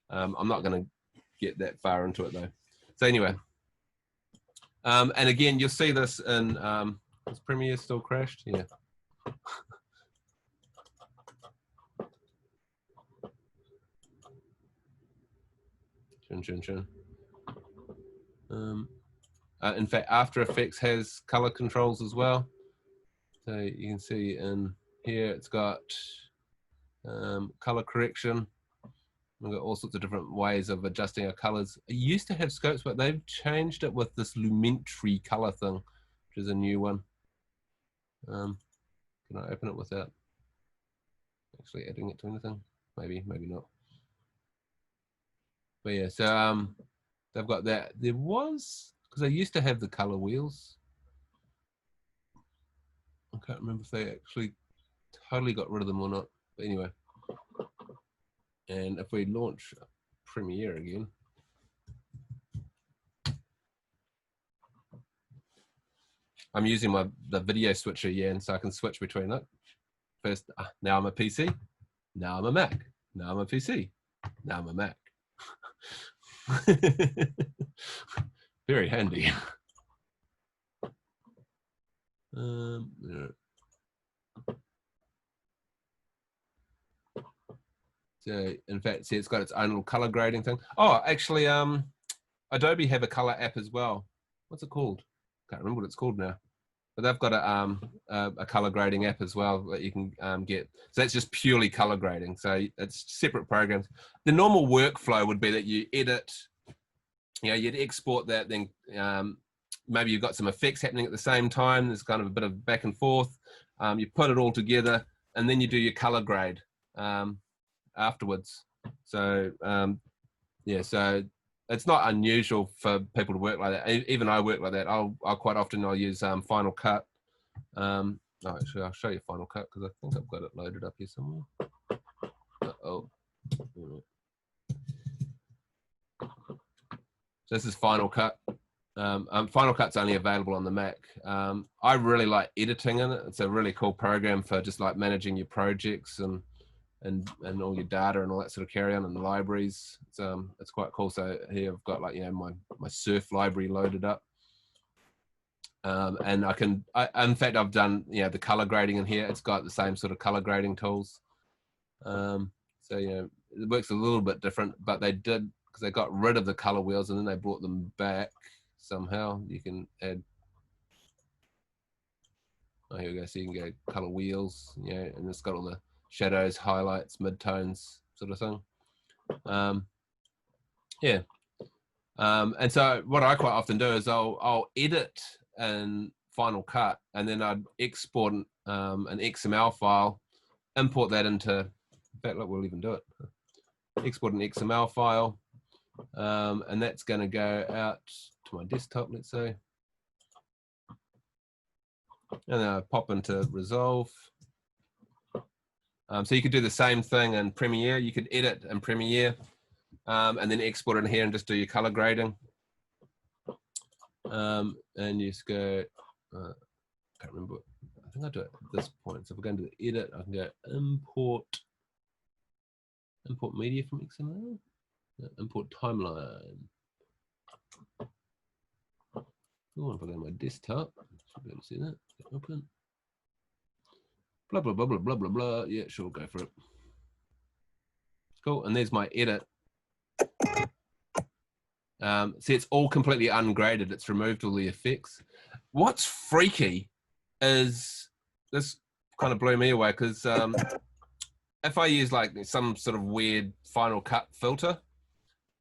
I'm not going to get that far into it though. So anyway, and again, you'll see this in, is Premiere still crashed? Yeah. In fact, After Effects has color controls as well. So you can see in here it's got color correction. We've got all sorts of different ways of adjusting our colors. It used to have scopes, but they've changed it with this Lumetri color thing, which is a new one. Can I open it without actually adding it to anything? Maybe, maybe not. But yeah, so they've got that. There was, because they used to have the color wheels. I can't remember if they actually totally got rid of them or not. But anyway, and if we launch Premiere again, I'm using the video switcher, yeah, and so I can switch between it. First, now I'm a PC, now I'm a Mac, now I'm a PC, now I'm a Mac. Very handy. Yeah. So in fact, see, it's got its own little color grading thing. Oh, actually, Adobe have a color app as well. What's it called? Can't remember what it's called now. But they've got a color grading app as well that you can get. So that's just purely color grading. So it's separate programs. The normal workflow would be that you edit, you know, you'd export that, then maybe you've got some effects happening at the same time. There's kind of a bit of back and forth. You put it all together, and then you do your color grade afterwards. So yeah, so it's not unusual for people to work like that. Even I work like that. I'll quite often use Final Cut. Actually, I'll show you Final Cut because I think I've got it loaded up here somewhere. So this is Final Cut. Final Cut's only available on the Mac. I really like editing in it. It's a really cool program for just like managing your projects and all your data and all that sort of carry on in the libraries. It's quite cool. So here I've got, like, you know, my surf library loaded up. And in fact, I've done, you know, the color grading in here. It's got the same sort of color grading tools. So, you know, it works a little bit different, but they did, because they got rid of the color wheels and then they brought them back somehow. You can add, oh, here we go. So you can go color wheels, you know, and it's got all the shadows, highlights, midtones, sort of thing. Yeah. And so what I quite often do is I'll edit in Final Cut, and then I'd export an XML file, import that into, in fact, look, we'll even do it. Export an XML file, and that's going to go out to my desktop, let's say. And then I pop into Resolve. So you could do the same thing in Premiere. You could edit in Premiere and then export it in here and just do your color grading. And you just go, I can't remember, I think I do it at this point. So if we're going to the edit, I can go import media from XML, import timeline. Oh, if I go to my desktop, should be able to see that. Open. Blah, blah, blah, blah, blah, blah, blah. Yeah, sure, go for it. Cool, and there's my edit. See, it's all completely ungraded. It's removed all the effects. What's freaky is, this kind of blew me away, because if I use like some sort of weird Final Cut filter,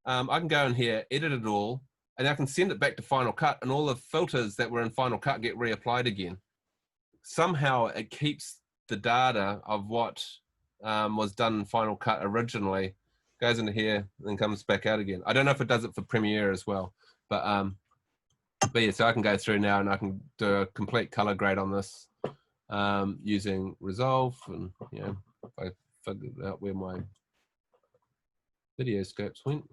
I can go in here, edit it all, and I can send it back to Final Cut, and all the filters that were in Final Cut get reapplied again. Somehow it keeps the data of what was done in Final Cut originally, goes into here, and then comes back out again. I don't know if it does it for Premiere as well, but yeah, so I can go through now and I can do a complete color grade on this using Resolve, and, you know, if I figured out where my video scopes went.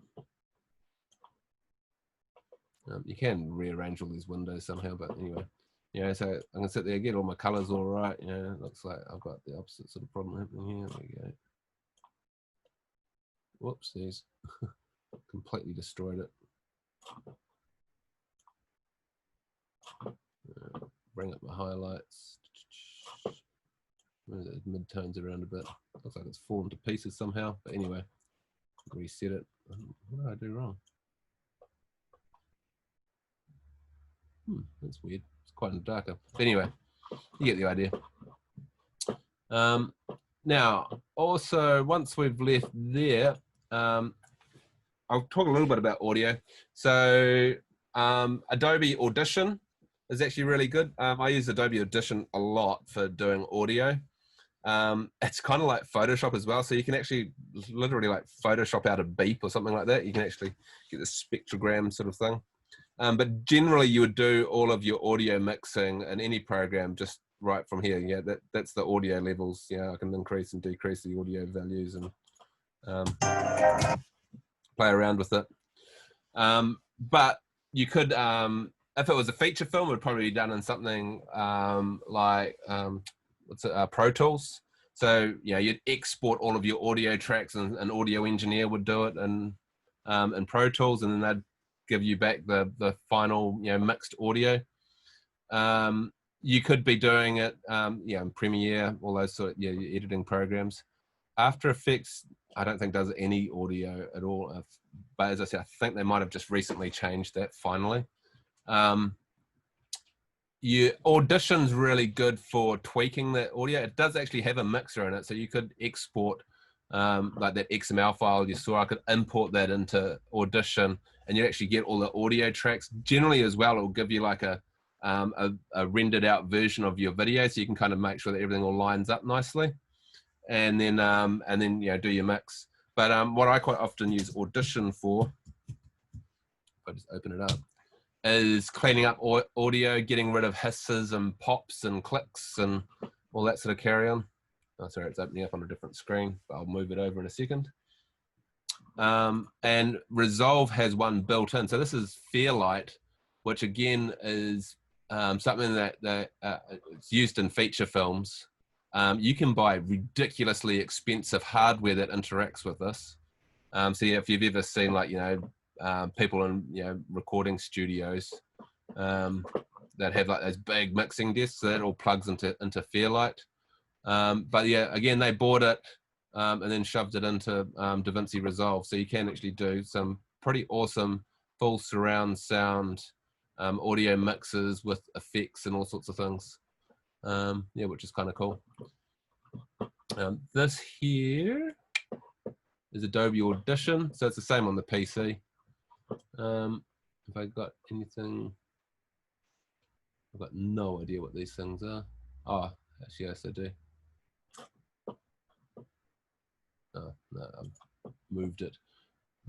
You can rearrange all these windows somehow, but anyway, yeah, so I'm gonna sit there, get all my colors all right. You know, it looks like I've got the opposite sort of problem happening here. There we go. Whoopsies. Completely destroyed it. Bring up my highlights. Move those midtones around a bit. Looks like it's fallen to pieces somehow, but anyway. reset it. What did I do wrong? That's weird. It's quite darker. Anyway, you get the idea. Now, also, once we've left there, I'll talk a little bit about audio. So Adobe Audition is actually really good. I use Adobe Audition a lot for doing audio. It's kind of like Photoshop as well. So you can actually literally like Photoshop out a beep or something like that. You can actually get the spectrogram sort of thing. But generally you would do all of your audio mixing in any program just right from here. Yeah, that's the audio levels. Yeah, I can increase and decrease the audio values and play around with it. But you could, if it was a feature film, it would probably be done in something like Pro Tools. So yeah, you'd export all of your audio tracks, and an audio engineer would do it in Pro Tools, and then they'd give you back the final mixed audio. You could be doing it in Premiere, all those sort of your editing programs. After Effects, I don't think does any audio at all. But as I said, I think they might have just recently changed that finally. Audition's really good for tweaking that audio. It does actually have a mixer in it, so you could export like that XML file you saw. I could import that into Audition, and you actually get all the audio tracks. Generally, as well, it will give you like a rendered out version of your video, so you can kind of make sure that everything all lines up nicely, and then do your mix. But what I quite often use Audition for, if I just open it up, is cleaning up audio, getting rid of hisses and pops and clicks and all that sort of carry on. Oh, sorry, it's opening up on a different screen, but I'll move it over in a second. And Resolve has one built in. So this is Fairlight, which again is something that it's used in feature films. You can buy ridiculously expensive hardware that interacts with this. So yeah, if you've ever seen like, people in recording studios that have like those big mixing desks, so that all plugs into Fairlight. But yeah, again, they bought it and then shoved it into Davinci Resolve, so you can actually do some pretty awesome full surround sound audio mixes with effects and all sorts of things. Yeah, which is kind of cool. This here is Adobe Audition, so it's the same on the PC. If I got anything, I've got no idea what these things are. Oh, actually, yes, I do. Oh, no, I've moved it.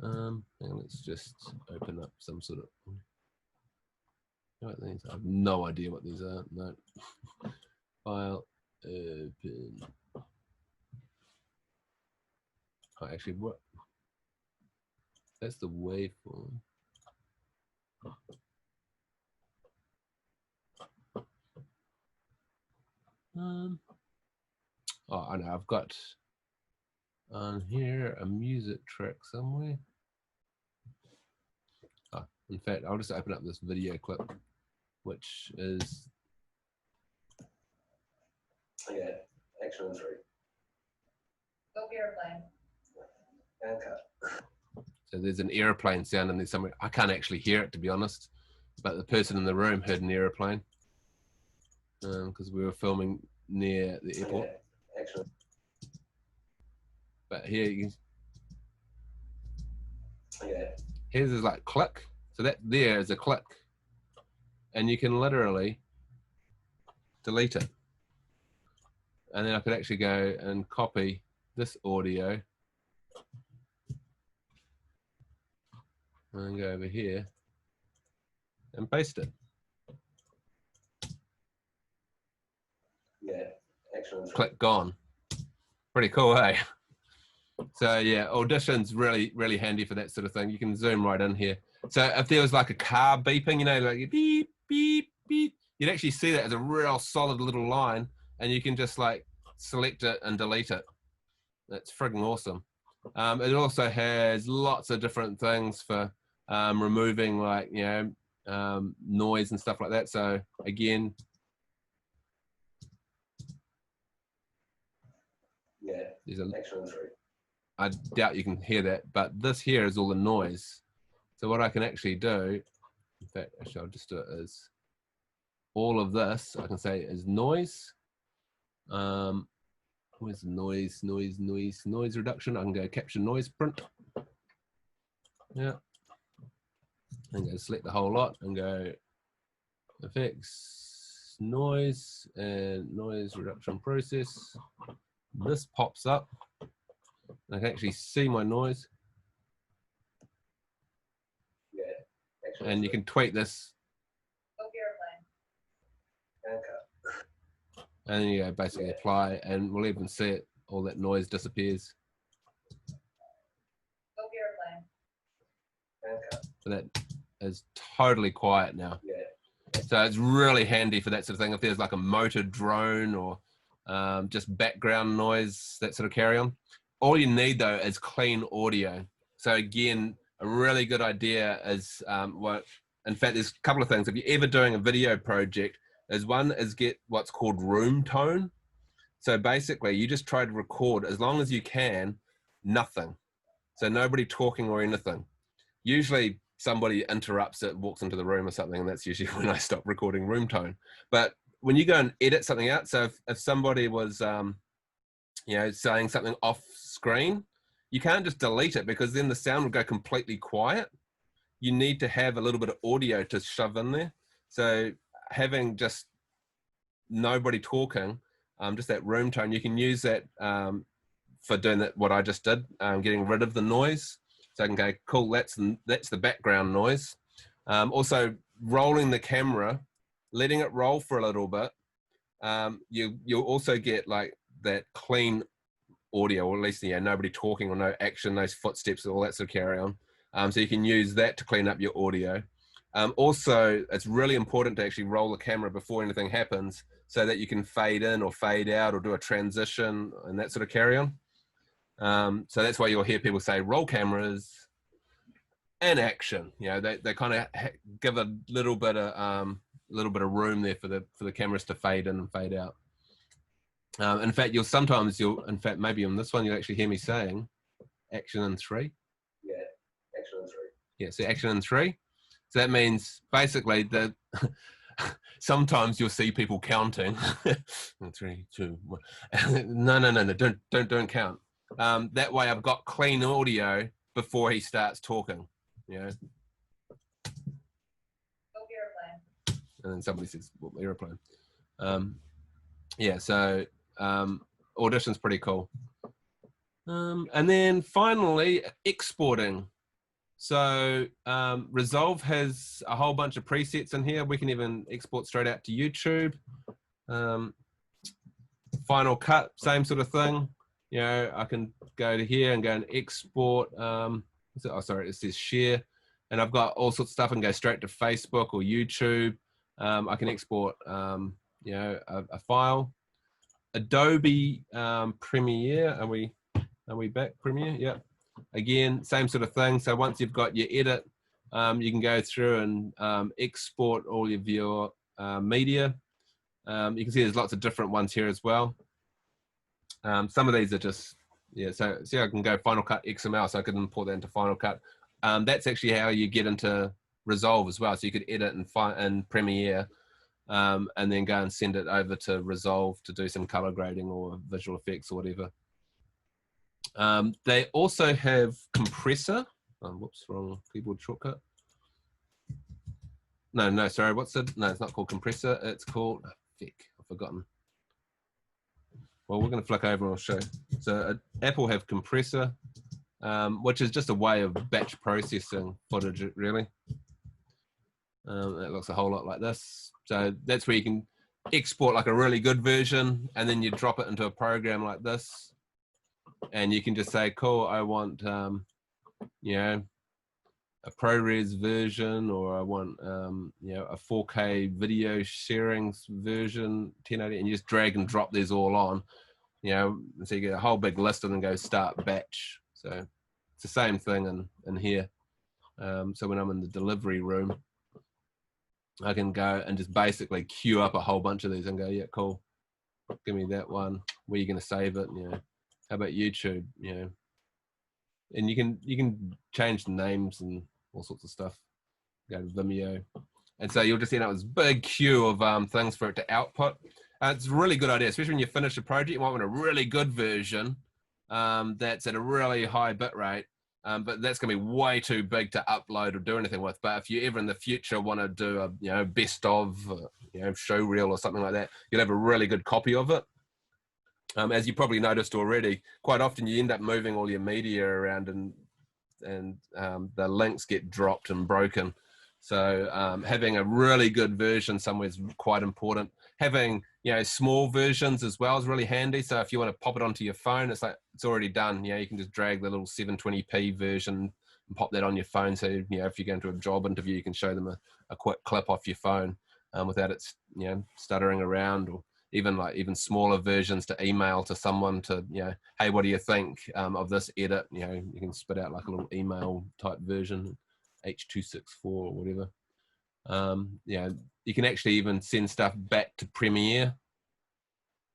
And let's just open up some sort of. What these? I have no idea what these are. No. File open. Oh, actually, what? That's the waveform. Oh, I know. I've got on here a music track somewhere. Oh, in fact, I'll just open up this video clip, which is action 3. Go airplane. And cut. So there's an airplane sound in there somewhere. I can't actually hear it, to be honest, but the person in the room heard an airplane because we were filming near the airport. Actually. But here you here's this like click. So that there is a click, and you can literally delete it. And then I could actually go and copy this audio and go over here and paste it. Yeah, excellent. Click gone. Pretty cool, hey? So yeah, Audition's really, really handy for that sort of thing. You can zoom right in here. So if there was like a car beeping, like beep, beep, beep, you'd actually see that as a real solid little line, and you can just like select it and delete it. That's friggin' awesome. It also has lots of different things for removing like, noise and stuff like that. So again, yeah, there's a I doubt you can hear that, but this here is all the noise. So what I can actually do, in fact, actually I'll just do it as all of this, I can say is noise. Where's the noise reduction? I can go capture noise print. Yeah. And go select the whole lot and go effects, noise, and noise reduction process. This pops up. I can actually see my noise. Yeah. And you can tweak this. And then you go basically apply, and we'll even see it, all that noise disappears. So that is totally quiet now. So it's really handy for that sort of thing. If there's like a motor drone or just background noise, that sort of carry on. All you need though is clean audio. So again, a really good idea is, in fact, there's a couple of things. If you're ever doing a video project, one is get what's called room tone. So basically you just try to record, as long as you can, nothing. So nobody talking or anything. Usually somebody interrupts it, walks into the room or something, and that's usually when I stop recording room tone. But when you go and edit something out, so if somebody was, you know, saying something off screen, you can't just delete it, because then the sound will go completely quiet. You need to have a little bit of audio to shove in there. So having just nobody talking, just that room tone, you can use that for doing that, what I just did, getting rid of the noise. So I can go, cool, that's the background noise. Also rolling the camera, letting it roll for a little bit. You'll also get like that clean audio, or at least, yeah, nobody talking or no action, those footsteps, all that sort of carry on. So you can use that to clean up your audio. Also, it's really important to actually roll the camera before anything happens, so that you can fade in or fade out or do a transition and that sort of carry on. So that's why you'll hear people say roll cameras and action. You know, they kind of give a little bit of room there for the cameras to fade in and fade out. In fact, in fact, maybe on this one, you'll actually hear me saying action in 3. Yeah, action in 3. Yeah, so action in 3. So that means basically that sometimes you'll see people counting. 3, 2, 1. No, don't count. That way I've got clean audio before he starts talking, you know. And then somebody says, well, airplane. Yeah, so Audition's pretty cool. And then finally, exporting. So Resolve has a whole bunch of presets in here. We can even export straight out to YouTube. Finalcut, same sort of thing. You know, I can go to here and go and export. Oh, sorry, it says share. And I've got all sorts of stuff and go straight to Facebook or YouTube. I can export, you know, a file. Adobe Premiere, are we back? Premiere, yeah. Again, same sort of thing. So once you've got your edit, you can go through and export all of your media. You can see there's lots of different ones here as well. Some of these are just, yeah, so see, I can go Final Cut XML, so I could import that into Final Cut. That's actually how you get into Resolve as well. So you could edit in Premiere and then go and send it over to Resolve to do some color grading or visual effects or whatever. They also have Compressor. Oh, whoops, wrong keyboard shortcut. No, sorry, what's it? No, it's not called Compressor. It's called, I've forgotten. Well, we're going to flick over and I'll show. So Apple have Compressor, which is just a way of batch processing footage, really. It looks a whole lot like this. So that's where you can export like a really good version, and then you drop it into a program like this. And you can just say, cool, I want, you know, a ProRes version, or I want, you know, a 4K video sharing version, 1080, and you just drag and drop these all on, you know, so you get a whole big list and then go start batch. So it's the same thing in here. So when I'm in the delivery room, I can go and just basically queue up a whole bunch of these and go, yeah, cool, give me that one. Where are you going to save it? You know, how about YouTube? You know, and you can change the names and all sorts of stuff. Go to Vimeo, and so you'll just end up with this big queue of things for it to output. It's a really good idea, especially when you finish a project. You might want a really good version that's at a really high bit rate, but that's going to be way too big to upload or do anything with. But if you ever in the future want to do a best of show reel or something like that, you'll have a really good copy of it. As you probably noticed already, quite often you end up moving all your media around, and the links get dropped and broken. So having a really good version somewhere is quite important. Having small versions as well is really handy. So if you want to pop it onto your phone, it's already done. You can just drag the little 720p version and pop that on your phone. So if you go into a job interview, you can show them a quick clip off your phone without it stuttering around, or even smaller versions to email to someone to hey, what do you think of this edit? You can spit out like a little email type version, H264 or whatever. You can actually even send stuff back to Premiere.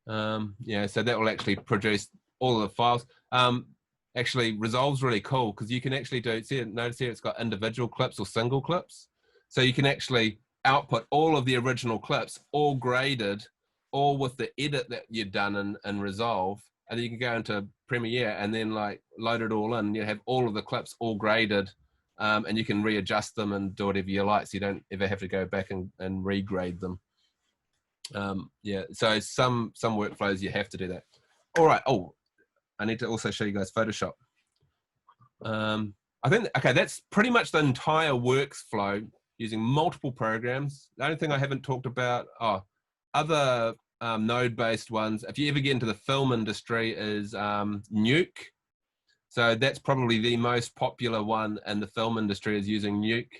So that will actually produce all of the files. Actually, Resolve's really cool because you can actually notice here it's got individual clips or single clips. So you can actually output all of the original clips, all graded, all with the edit that you've done in Resolve, and then you can go into Premiere and then load it all in. You have all of the clips all graded, and you can readjust them and do whatever you like, so you don't ever have to go back and regrade them. So some workflows you have to do that. All right. Oh, I need to also show you guys Photoshop. I think, okay, that's pretty much the entire workflow using multiple programs. The only thing I haven't talked about, other node-based ones, if you ever get into the film industry, is Nuke. So that's probably the most popular one in the film industry, is using Nuke.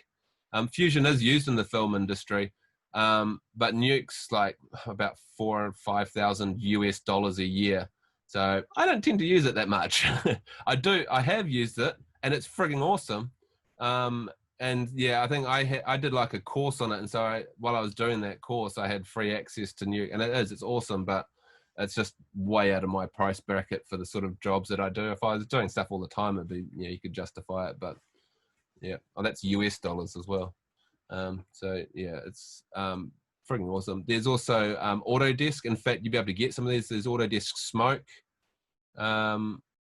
Fusion is used in the film industry, but Nuke's like about $4,000 or $5,000 US a year. So I don't tend to use it that much. I have used it, and it's frigging awesome. And yeah, I think I did like a course on it, and so while I was doing that course, I had free access to Nuke, and it's awesome, but it's just way out of my price bracket for the sort of jobs that I do. If I was doing stuff all the time, it'd be, you could justify it, but yeah, that's US dollars as well. So yeah, it's frigging awesome. There's also Autodesk. In fact, you'll be able to get some of these. There's Autodesk Smoke.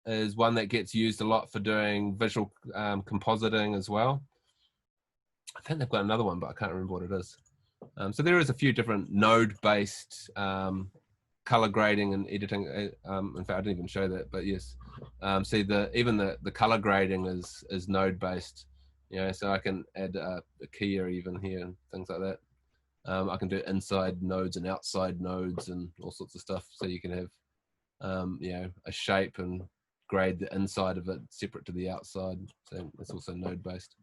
Is one that gets used a lot for doing visual compositing as well. I think they've got another one, but I can't remember what it is. So there is a few different node-based color grading and editing. In fact, I didn't even show that, but yes. See, even the color grading is node-based. So I can add a keyer even here and things like that. I can do inside nodes and outside nodes and all sorts of stuff. So you can have a shape and grade the inside of it separate to the outside. So it's also node-based.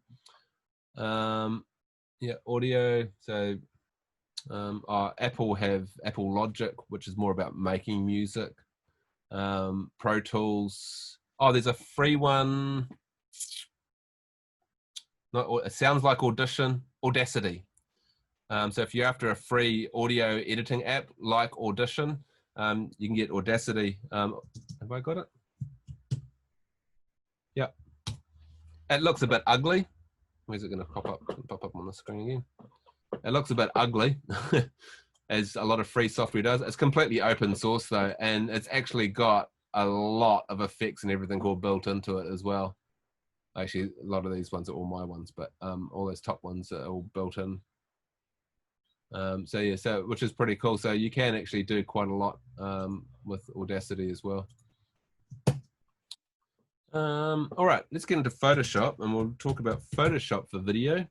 Audio. So Apple have Apple Logic, which is more about making music. Pro Tools. Oh, there's a free one. It sounds like Audacity. So if you're after a free audio editing app like Audition, you can get Audacity. Have I got it? Yeah. It looks a bit ugly. Where's it going to pop up on the screen again? It looks a bit ugly, as a lot of free software does. It's completely open source though, and it's actually got a lot of effects and everything all built into it as well. Actually, a lot of these ones are all my ones, but all those top ones are all built in. So which is pretty cool. So you can actually do quite a lot with Audacity as well. All right, let's get into Photoshop, and we'll talk about Photoshop for video.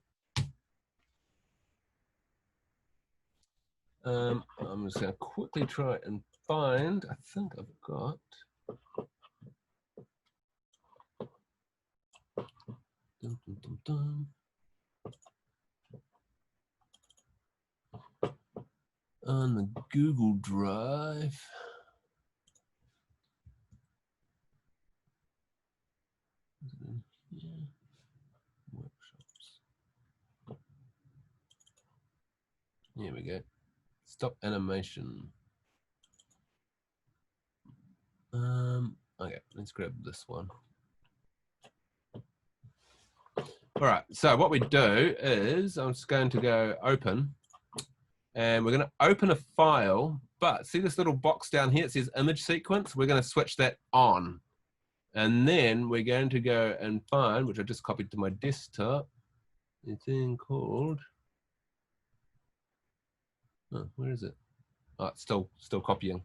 I'm just going to quickly try and find, I think I've got. Dun, dun, dun, dun. On the Google Drive. Yeah. Workshops. Here we go. Stop animation. Okay, let's grab this one. All right, so what we do is I'm just going to go open, and we're going to open a file, but see this little box down here, it says image sequence. We're going to switch that on, and then we're going to go and find, which I just copied to my desktop, a thing called, oh, where is it? Oh, it's still copying.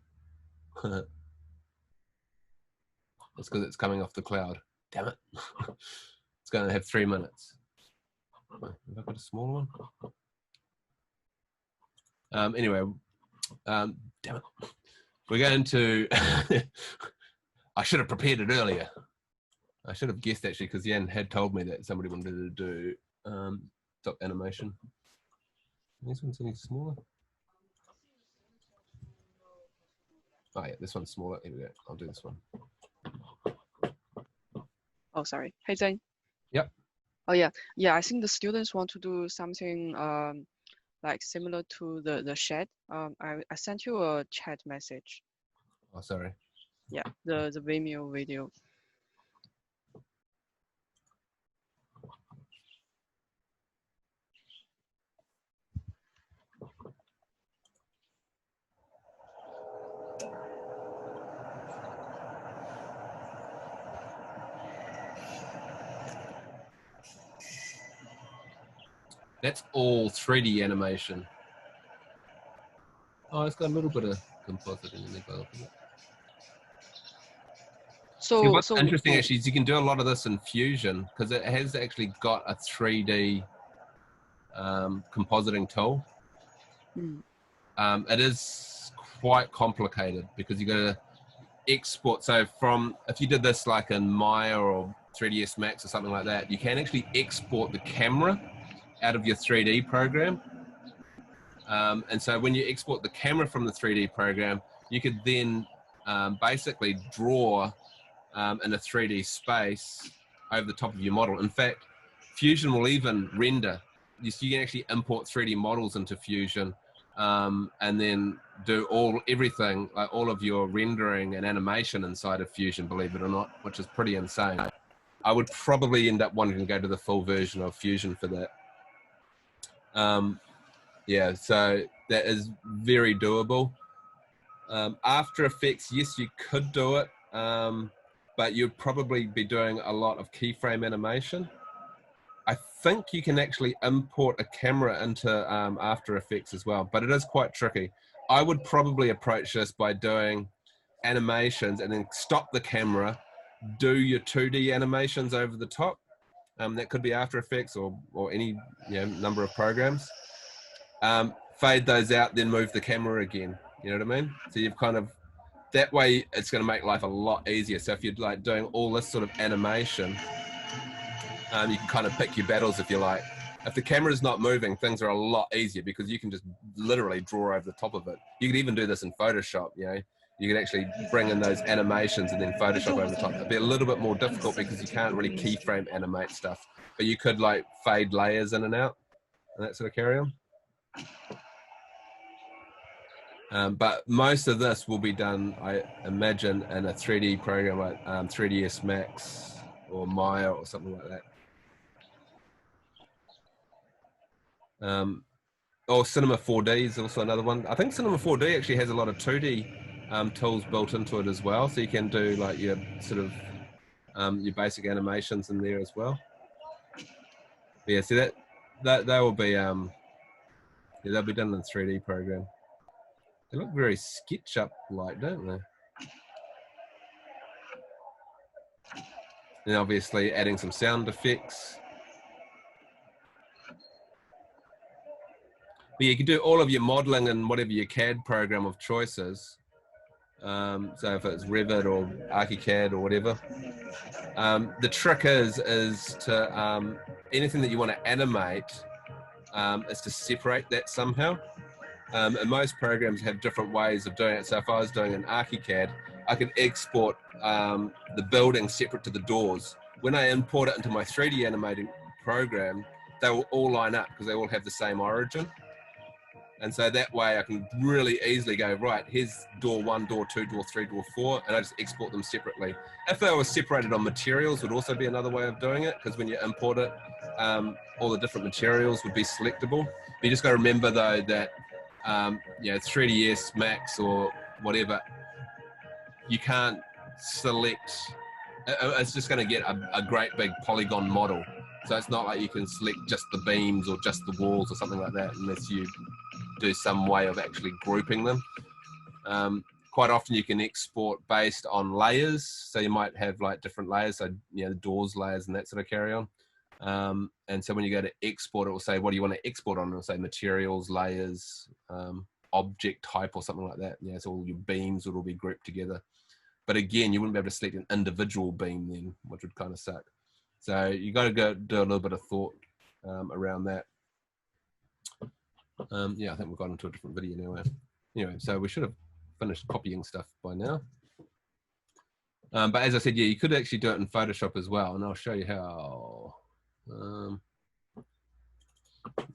That's because it's coming off the cloud. Damn it. It's going to have 3 minutes. Have I got a small one? Anyway, damn it. We're going to, I should have prepared it earlier. I should have guessed actually, because Jan had told me that somebody wanted to do stop animation. This one's any smaller? Oh yeah, this one's smaller. Here we go. I'll do this one. Oh, sorry. Hey, Zane. Yep. Oh, yeah. Yeah, I think the students want to do something like similar to the shed. I sent you a chat message. Oh, sorry. Yeah, the Vimeo video. That's all 3D animation. Oh, it's got a little bit of compositing in there. See, what's interesting actually is you can do a lot of this in Fusion because it has actually got a 3D compositing tool. It is quite complicated because you got to export. So from, if you did this like in Maya or 3ds Max or something like that, you can actually export the camera out of your 3D program. And so when you export the camera from the 3D program, you could then basically draw in a 3D space over the top of your model. In fact, Fusion will even render. You can actually import 3D models into Fusion and then do everything, like all of your rendering and animation inside of Fusion, believe it or not, which is pretty insane. I would probably end up wanting to go to the full version of Fusion for that. Yeah, so that is very doable. After Effects, yes, you could do it, but you'd probably be doing a lot of keyframe animation. I think you can actually import a camera into After Effects as well, but it is quite tricky. I would probably approach this by doing animations and then stop the camera, do your 2D animations over the top. That could be After Effects or any number of programs. Fade those out, then move the camera again. You know what I mean? So you've kind of, that way it's going to make life a lot easier. So if you're like doing all this sort of animation, you can kind of pick your battles if you like. If the camera is not moving, things are a lot easier because you can just literally draw over the top of it. You could even do this in Photoshop, You could actually bring in those animations and then Photoshop over the top. It'd be a little bit more difficult because you can't really keyframe animate stuff. But you could like fade layers in and out and that sort of carry on. But most of this will be done, I imagine, in a 3D program like 3ds Max or Maya or something like that. Or Cinema 4D is also another one. I think Cinema 4D actually has a lot of 2D tools built into it as well. So you can do like your sort of your basic animations in there as well. But yeah, so that they will be they'll be done in a 3D program. They look very SketchUp-like, don't they? And obviously adding some sound effects. But you can do all of your modeling in whatever your CAD program of choice is. So if it's Revit or ArchiCAD or whatever. The trick is to, anything that you want to animate is to separate that somehow. And most programs have different ways of doing it. So if I was doing an ArchiCAD, I could export the building separate to the doors. When I import it into my 3D animating program, they will all line up because they all have the same origin. And so that way I can really easily go, right, here's door 1, door 2, door 3, door 4, and I just export them separately. If they were separated on materials would also be another way of doing it, because when you import it, all the different materials would be selectable. But you just got to remember though that 3ds Max or whatever, you can't select. It's just going to get a great big polygon model. So it's not like you can select just the beams or just the walls or something like that unless you do some way of actually grouping them. Quite often you can export based on layers. So you might have like different layers, so the doors layers and that sort of carry on. And so when you go to export, it will say, what do you want to export on? It'll say materials, layers, object type or something like that. So all your beams will all be grouped together. But again, you wouldn't be able to select an individual beam then, which would kind of suck. So you got to go do a little bit of thought around that. I think we've gone into a different video now. Anyway, so we should have finished copying stuff by now. But as I said, you could actually do it in Photoshop as well, and I'll show you how. Let's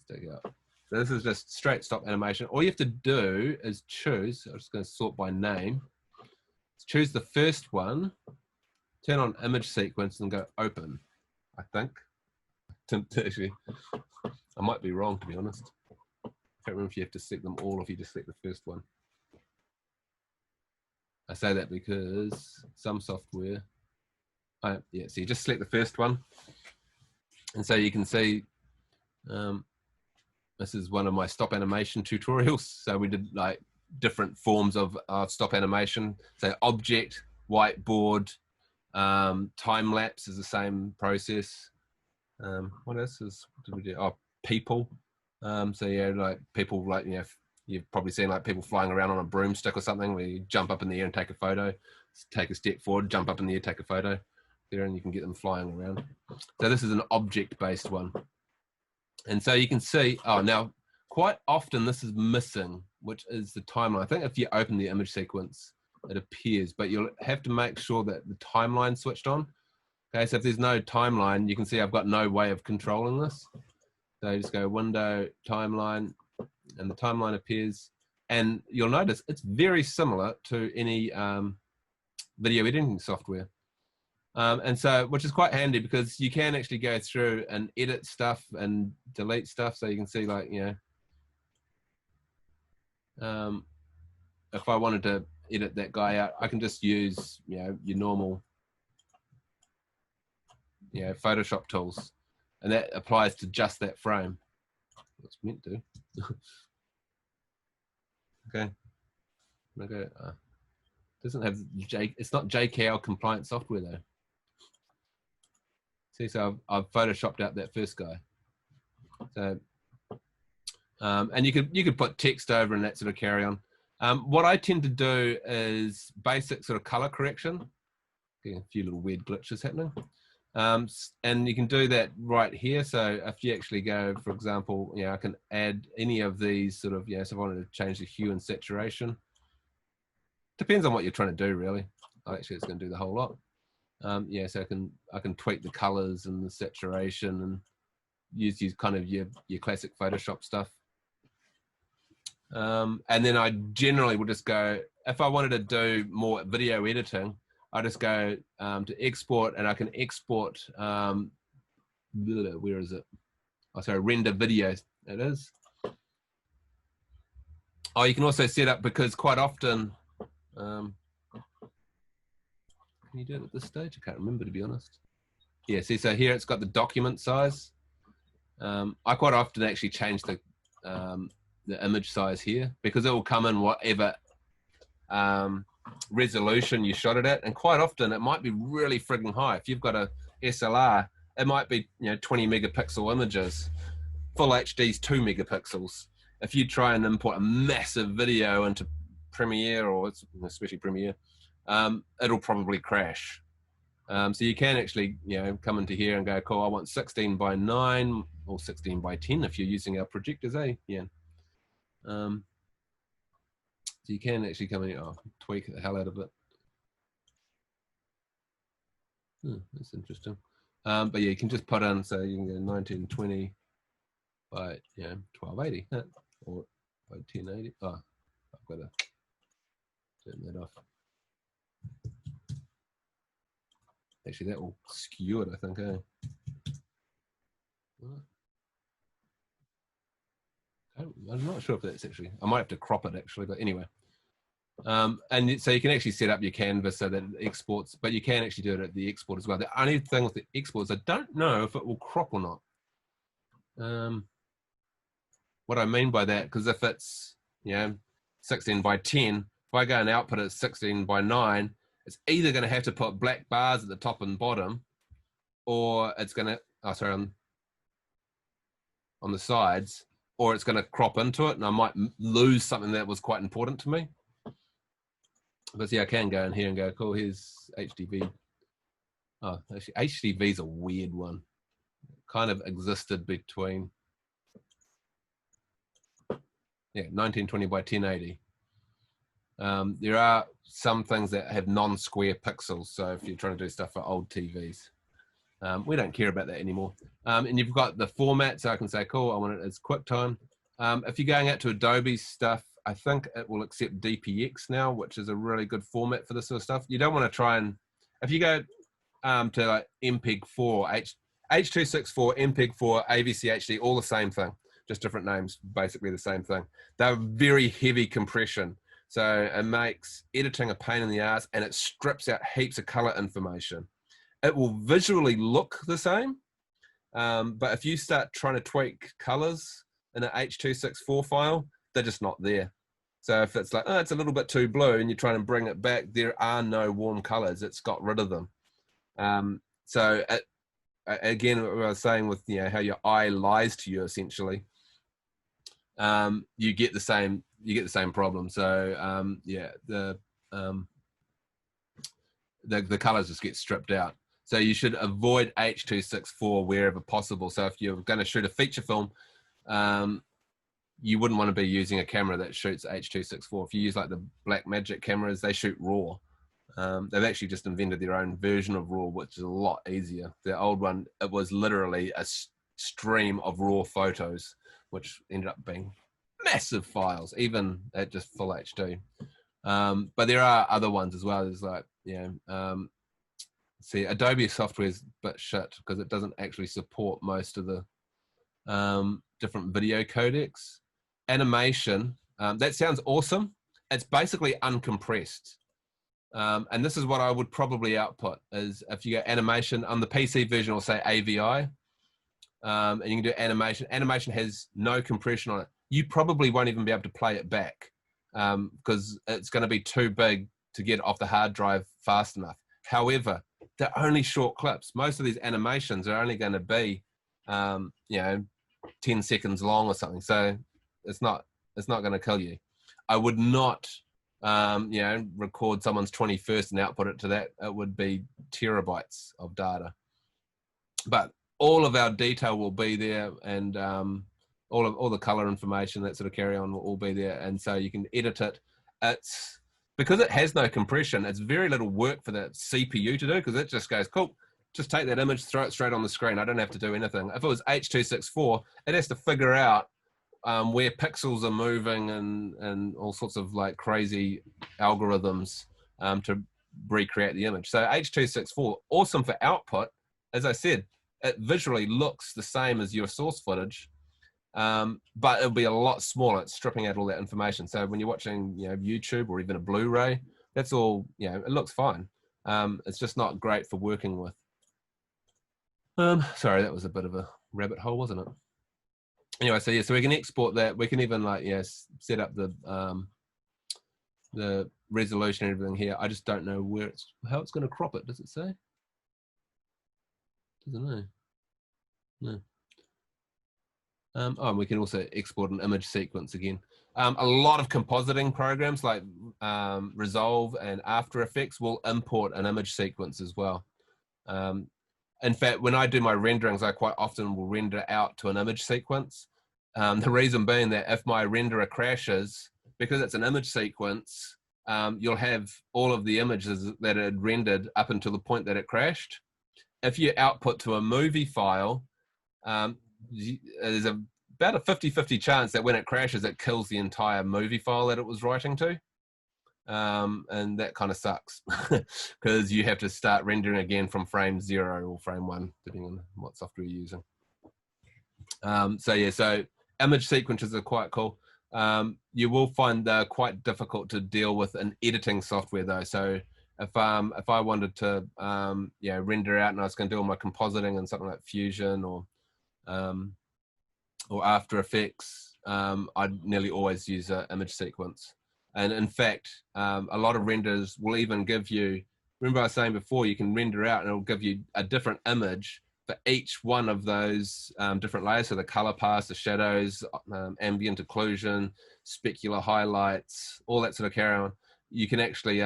take it out. So this is just straight stop animation. All you have to do is choose. I'm just going to sort by name. Choose the first one, turn on image sequence and go open, I think. Actually, I might be wrong, to be honest. I can't remember if you have to select them all or if you just select the first one. I say that because some software, so you just select the first one. And so you can see, this is one of my stop animation tutorials. So we did like different forms of stop animation. So object, whiteboard, time lapse is the same process. What else did we do? Oh, people. So like people, like you've probably seen like people flying around on a broomstick or something, where you jump up in the air and take a photo, take a step forward, jump up in the air, take a photo there, and you can get them flying around. So this is an object-based one. And so you can see, now quite often this is missing, which is the timeline. I think if you open the image sequence, it appears, but you'll have to make sure that the timeline switched on. Okay, so if there's no timeline, you can see I've got no way of controlling this. So you just go window, timeline, and the timeline appears. And you'll notice it's very similar to any video editing software. And so, which is quite handy because you can actually go through and edit stuff and delete stuff. So you can see like, if I wanted to edit that guy out, I can just use, your normal, Photoshop tools. And that applies to just that frame. It's meant to. Okay. Okay. Doesn't have it's not JKL compliant software though. See, so I've photoshopped out that first guy. So, and you could put text over and that sort of carry on. What I tend to do is basic sort of color correction. Getting a few little weird glitches happening. And you can do that right here. So if you actually go, for example, I can add any of these sort of, so if I wanted to change the hue and saturation. Depends on what you're trying to do, really. Actually, it's going to do the whole lot. So I can tweak the colors and the saturation and use kind of your classic Photoshop stuff. And then I generally would just go, if I wanted to do more video editing, I just go to export, and I can export, where is it? Oh, sorry, render video, it is. Oh, you can also set up, because quite often, can you do it at this stage? I can't remember, to be honest. Yeah, see, so here it's got the document size. I quite often actually change the image size here, because it will come in whatever resolution you shot it at, and quite often it might be really frigging high. If you've got a SLR, it might be 20 megapixel images. Full HD's 2 megapixels. If you try and import a massive video into Premiere, or especially Premiere, it'll probably crash. So you can actually come into here and go, cool, I want 16 by 9 or 16 by 10 if you're using our projectors, so you can actually come in, tweak the hell out of it. That's interesting. But yeah, you can just put in, so you can go 1920 by 1280 or by 1080. Oh, I've got to turn that off. Actually, that will skew it, I think. I'm not sure if that's actually, I might have to crop it actually, but anyway. And so you can actually set up your canvas so that it exports, but you can actually do it at the export as well. The only thing with the exports, I don't know if it will crop or not. What I mean by that, because if it's, 16 by 10, if I go and output it 16 by 9, it's either going to have to put black bars at the top and bottom, or it's going to, on the sides, or it's going to crop into it, and I might lose something that was quite important to me. But yeah, I can go in here and go, cool, here's HDV. Oh, actually, HDV is a weird one. It kind of existed between, 1920 by 1080. There are some things that have non-square pixels, so if you're trying to do stuff for old TVs, we don't care about that anymore. And you've got the format, so I can say, cool, I want it as QuickTime. If you're going out to Adobe stuff, I think it will accept DPX now, which is a really good format for this sort of stuff. You don't want to try and, if you go to like MPEG-4, H.264, MPEG-4, AVC HD, all the same thing, just different names, basically the same thing. They're very heavy compression. So it makes editing a pain in the ass, and it strips out heaps of color information. It will visually look the same, but if you start trying to tweak colors in an H.264 file, they're just not there. So if it's like, oh, it's a little bit too blue, and you're trying to bring it back, there are no warm colors. It's got rid of them. So again, what I was saying with how your eye lies to you, essentially, you get the same problem. So the colors just get stripped out. So you should avoid H.264 wherever possible. So if you're going to shoot a feature film, you wouldn't want to be using a camera that shoots H.264. If you use like the Blackmagic cameras, they shoot RAW. They've actually just invented their own version of RAW, which is a lot easier. The old one, it was literally a stream of RAW photos, which ended up being massive files, even at just full HD. But there are other ones as well. There's like, see, Adobe software is a bit shit because it doesn't actually support most of the different video codecs. Animation, that sounds awesome. It's basically uncompressed. And this is what I would probably output, is if you go animation, on the PC version will say AVI, and you can do animation. Animation has no compression on it. You probably won't even be able to play it back because it's going to be too big to get off the hard drive fast enough. However, they're only short clips. Most of these animations are only going to be, 10 seconds long or something. So it's not going to kill you. I would not, record someone's 21st and output it to that. It would be terabytes of data. But all of our detail will be there, and all the color information, that sort of carry on, will all be there. And so you can edit it. It's because it has no compression, it's very little work for the CPU to do, because it just goes, cool, just take that image, throw it straight on the screen. I don't have to do anything. If it was H.264, it has to figure out where pixels are moving and all sorts of like crazy algorithms to recreate the image. So H.264, awesome for output. As I said, it visually looks the same as your source footage, but it'll be a lot smaller. It's stripping out all that information. So when you're watching, YouTube or even a Blu-ray, that's all, it looks fine. It's just not great for working with. Sorry, that was a bit of a rabbit hole, wasn't it? Anyway, so so we can export that. We can even set up the resolution and everything here. I just don't know how it's going to crop it. Does it say? Doesn't know. No. And we can also export an image sequence again. A lot of compositing programs like Resolve and After Effects will import an image sequence as well. In fact, when I do my renderings, I quite often will render out to an image sequence. The reason being that if my renderer crashes, because it's an image sequence, you'll have all of the images that it rendered up until the point that it crashed. If you output to a movie file, there's about a 50-50 chance that when it crashes, it kills the entire movie file that it was writing to. And that kind of sucks because you have to start rendering again from frame 0 or frame 1, depending on what software you're using. So image sequences are quite cool. You will find they're quite difficult to deal with in editing software though. So if I wanted to render out and I was going to do all my compositing in something like Fusion or After Effects, I'd nearly always use an image sequence. And in fact, a lot of renders will even give you, remember I was saying before, you can render out and it'll give you a different image for each one of those different layers. So the color pass, the shadows, ambient occlusion, specular highlights, all that sort of carry on. You can actually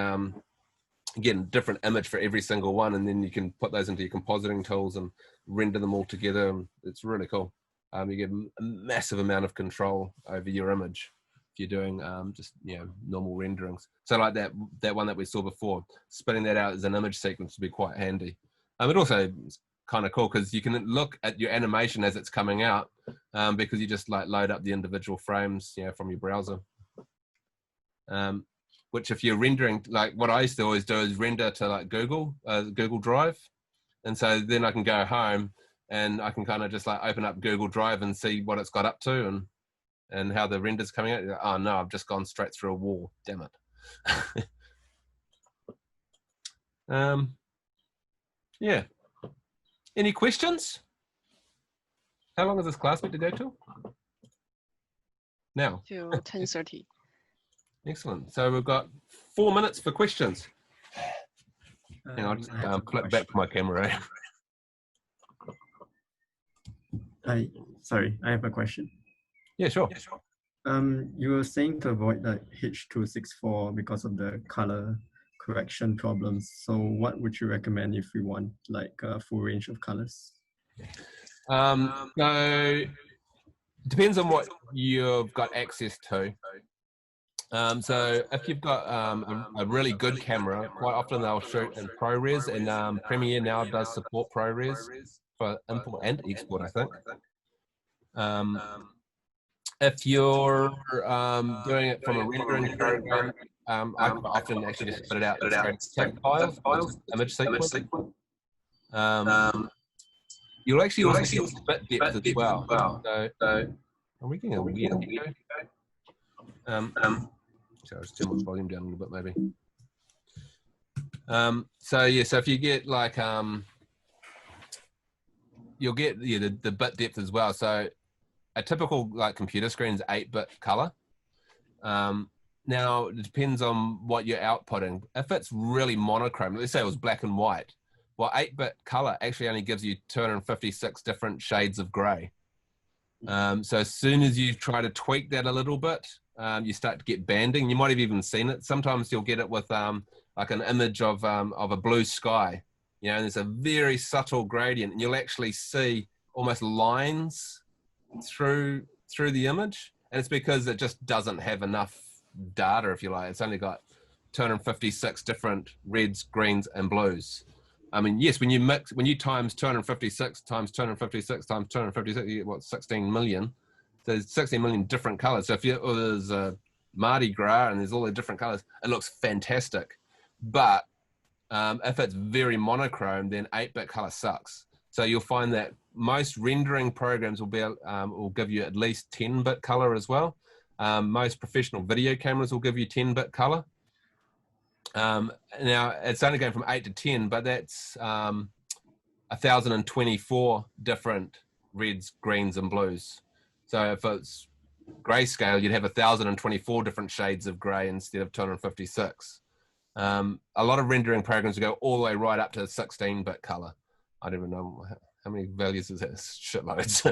get a different image for every single one, and then you can put those into your compositing tools and render them all together. And it's really cool. You get a massive amount of control over your image if you're doing just normal renderings. So like that one that we saw before, spitting that out as an image sequence would be quite handy. It also is kind of cool because you can look at your animation as it's coming out because you just like load up the individual frames from your browser. Which if you're rendering, like what I used to always do is render to like Google Drive. And so then I can go home and I can kind of just like open up Google Drive and see what it's got up to and how the render's coming out. Oh no, I've just gone straight through a wall, damn it. Yeah. Any questions? How long is this class meant to go till? Now. Till 10:30. Excellent. So we've got 4 minutes for questions. Hang on, I have a flip back to my camera. Sorry, I have a question. Yeah, sure. You were saying to avoid the H.264 because of the color correction problems. So what would you recommend if we want like a full range of colors? So depends on what you've got access to. So if you've got a really good camera, quite often they'll shoot in ProRes, and Premiere now does support ProRes for import and export, I think. If you're doing it from a rendering program, I quite often actually just put it out as TIFF files, image sequence. You'll actually also get bit depth as well. So are we getting a weird echo? So I'll just turn my volume down a little bit, maybe. So yeah, so if you get like, you'll get the bit depth as well. So a typical like computer screen is 8-bit color. Now it depends on what you're outputting. If it's really monochrome, let's say it was black and white, well, 8-bit color actually only gives you 256 different shades of gray. So as soon as you try to tweak that a little bit, you start to get banding. You might have even seen it. Sometimes you'll get it with like an image of a blue sky, and there's a very subtle gradient, and you'll actually see almost lines through the image, and it's because it just doesn't have enough data, if you like. It's only got 256 different reds, greens, and blues. I mean, yes, when you times 256 times 256 times 256, you get what, 16 million. So there's 16 million different colors. So if there's a Mardi Gras and there's all the different colors, it looks fantastic. But if it's very monochrome, then 8-bit color sucks. So you'll find that most rendering programs will give you at least 10-bit color as well. Most professional video cameras will give you 10-bit color. Now it's only going from 8 to 10, but that's 1,024 different reds, greens, and blues. So if it's grayscale, you'd have 1,024 different shades of gray instead of 256. A lot of rendering programs go all the way right up to 16-bit color. I don't even know how many values is that. Shitloads.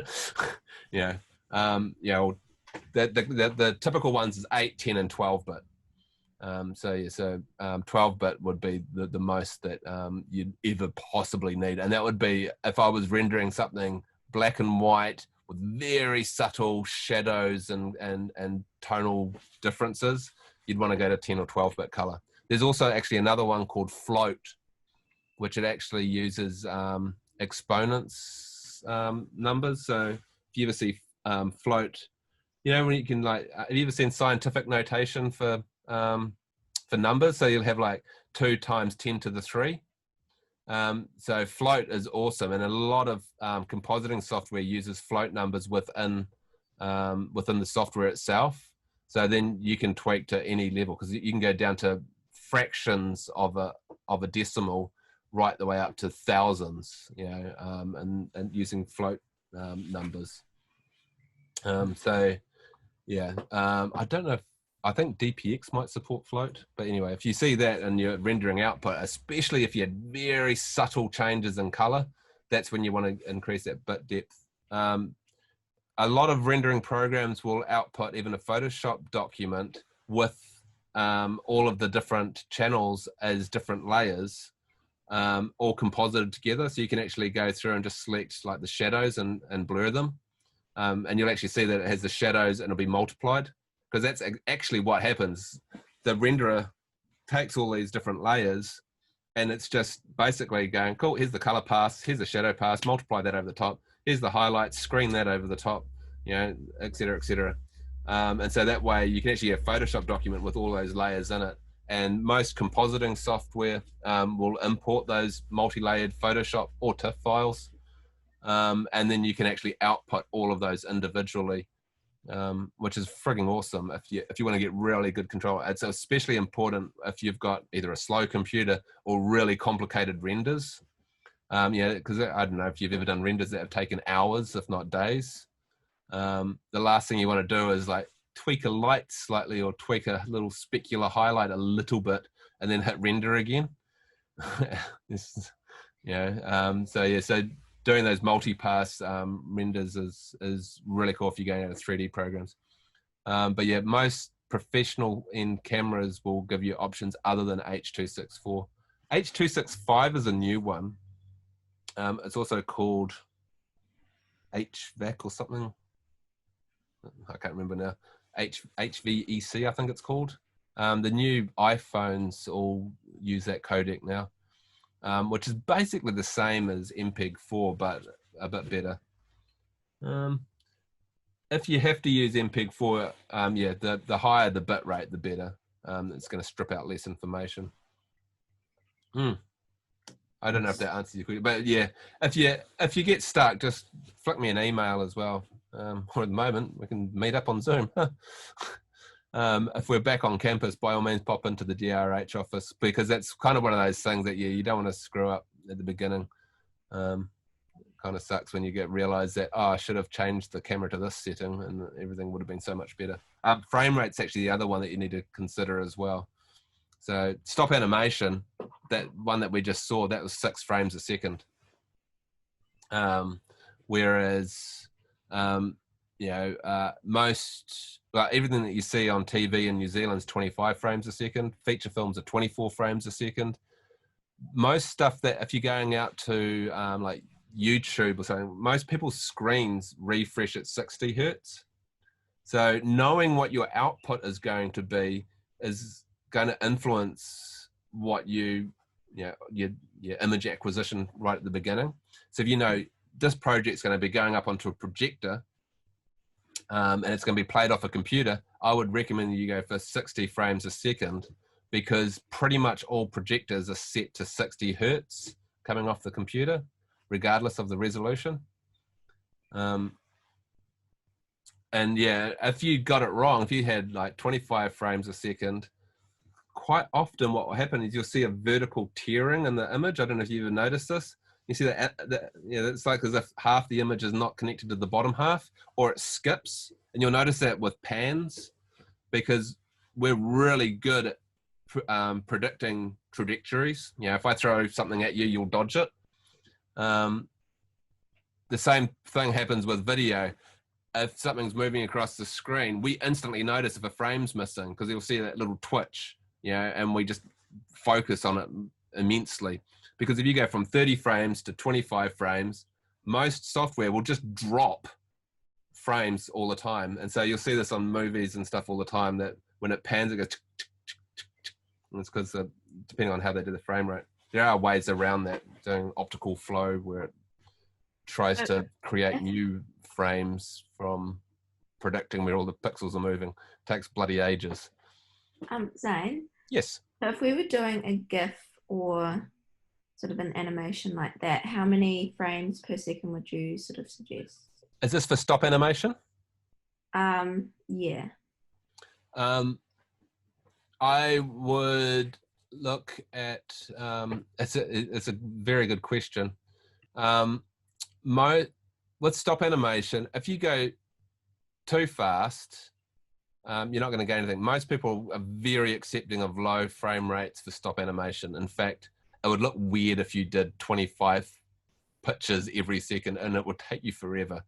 The typical ones is 8, 10, and 12-bit. So 12-bit would be the most that you'd ever possibly need, and that would be if I was rendering something black and white with very subtle shadows and tonal differences. You'd want to go to 10 or 12-bit color. There's also actually another one called Float, which it actually uses exponents numbers. So if you ever see Float, when you can like, have you ever seen scientific notation for numbers? So you'll have like 2 times 10 to the 3. So Float is awesome, and a lot of compositing software uses float numbers within within the software itself. So then you can tweak to any level, because you can go down to fractions of a decimal right the way up to thousands, you know, and using float numbers. So yeah, I don't know if, I think DPX might support float, but anyway, if you see that in your rendering output, especially if you had very subtle changes in color, that's when you want to increase that bit depth. A lot of rendering programs will output even a Photoshop document with all of the different channels as different layers, all composited together. So you can actually go through and just select like the shadows and blur them. And you'll actually see that it has the shadows and it'll be multiplied, because that's actually what happens. The renderer takes all these different layers and it's just basically going, cool, here's the color pass, here's the shadow pass, multiply that over the top, here's the highlights, screen that over the top, you know, et cetera, et cetera. And so that way you can actually have a Photoshop document with all those layers in it. And most compositing software will import those multi-layered Photoshop or TIFF files. And then you can actually output all of those individually, which is frigging awesome if you want to get really good control. It's especially important if you've got either a slow computer or really complicated renders. Yeah, because I don't know if you've ever done renders that have taken hours, if not days. The last thing you want to do is like tweak a light slightly or tweak a little specular highlight a little bit and then hit render again. So doing those multi-pass renders is really cool if you're going out of 3D programs. But yeah, most professional end cameras will give you options other than H.264. H.265 is a new one. It's also called HVAC or something. I can't remember now. HVEC, I think it's called. The new iPhones all use that codec now. Which is basically the same as MPEG-4, but a bit better. If you have to use MPEG-4, yeah, the higher the bit rate, the better. It's going to strip out less information. I don't know if that answers your question, but yeah, if you get stuck, just flick me an email as well. Or at the moment, we can meet up on Zoom. If we're back on campus, by all means pop into the DRH office, because that's kind of one of those things that you don't want to screw up at the beginning. Kind of sucks when you realize that, oh, I should have changed the camera to this setting and everything would have been so much better. Frame rate's actually the other one that you need to consider as well. So stop animation, that one that we just saw, that was 6 frames a second. Whereas most, everything that you see on TV in New Zealand is 25 frames a second. Feature films are 24 frames a second. Most stuff that, if you're going out to like YouTube or something, most people's screens refresh at 60 hertz. So knowing what your output is going to be is going to influence what your image acquisition right at the beginning. So if you know this project's going to be going up onto a projector, and it's going to be played off a computer, I would recommend you go for 60 frames a second, because pretty much all projectors are set to 60 hertz coming off the computer, regardless of the resolution. And yeah, if you got it wrong, if you had like 25 frames a second, quite often what will happen is you'll see a vertical tearing in the image. I don't know if you ever noticed this. You see that, it's like as if half the image is not connected to the bottom half, or it skips. And you'll notice that with pans, because we're really good at predicting trajectories. You know, if I throw something at you, you'll dodge it. The same thing happens with video. If something's moving across the screen, we instantly notice if a frame's missing, because you'll see that little twitch, you know, and we just focus on it immensely. Because if you go from 30 frames to 25 frames, most software will just drop frames all the time. And so you'll see this on movies and stuff all the time, that when it pans, it goes, and it's because depending on how they do the frame rate. There are ways around that, doing optical flow, where it tries to create new frames from predicting where all the pixels are moving. It takes bloody ages. Zane? Yes. So if we were doing a GIF or sort of an animation like that, how many frames per second would you sort of suggest? Is this for stop animation? Yeah. I would look at, it's a very good question. With stop animation, if you go too fast, you're not going to get anything. Most people are very accepting of low frame rates for stop animation. In fact, it would look weird if you did 25 pictures every second, and it would take you forever.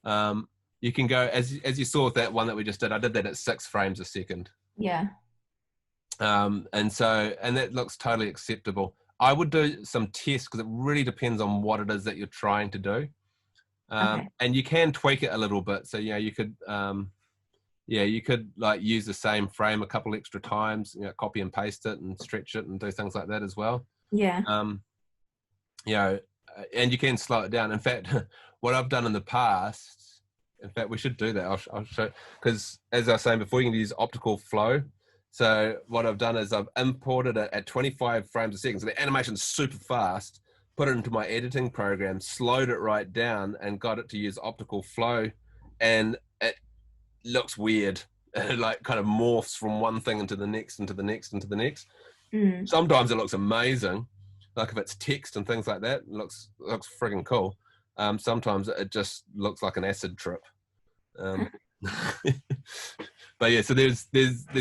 You can go, as you saw with that one that we just did, I did that at 6 frames a second. Yeah. And that looks totally acceptable. I would do some tests because it really depends on what it is that you're trying to do. Okay. And you can tweak it a little bit. So, you could, you could like use the same frame a couple extra times, copy and paste it and stretch it and do things like that as well. Yeah. And you can slow it down. In fact, what I've done in the past, in fact, we should do that. I'll show, because as I was saying before, you can use optical flow. So what I've done is I've imported it at 25 frames a second. So the animation's super fast, put it into my editing program, slowed it right down and got it to use optical flow. And it looks weird. It like kind of morphs from one thing into the next, into the next, into the next. Mm. Sometimes it looks amazing. Like if it's text and things like that, it looks friggin' cool. Sometimes it just looks like an acid trip. But yeah, so there's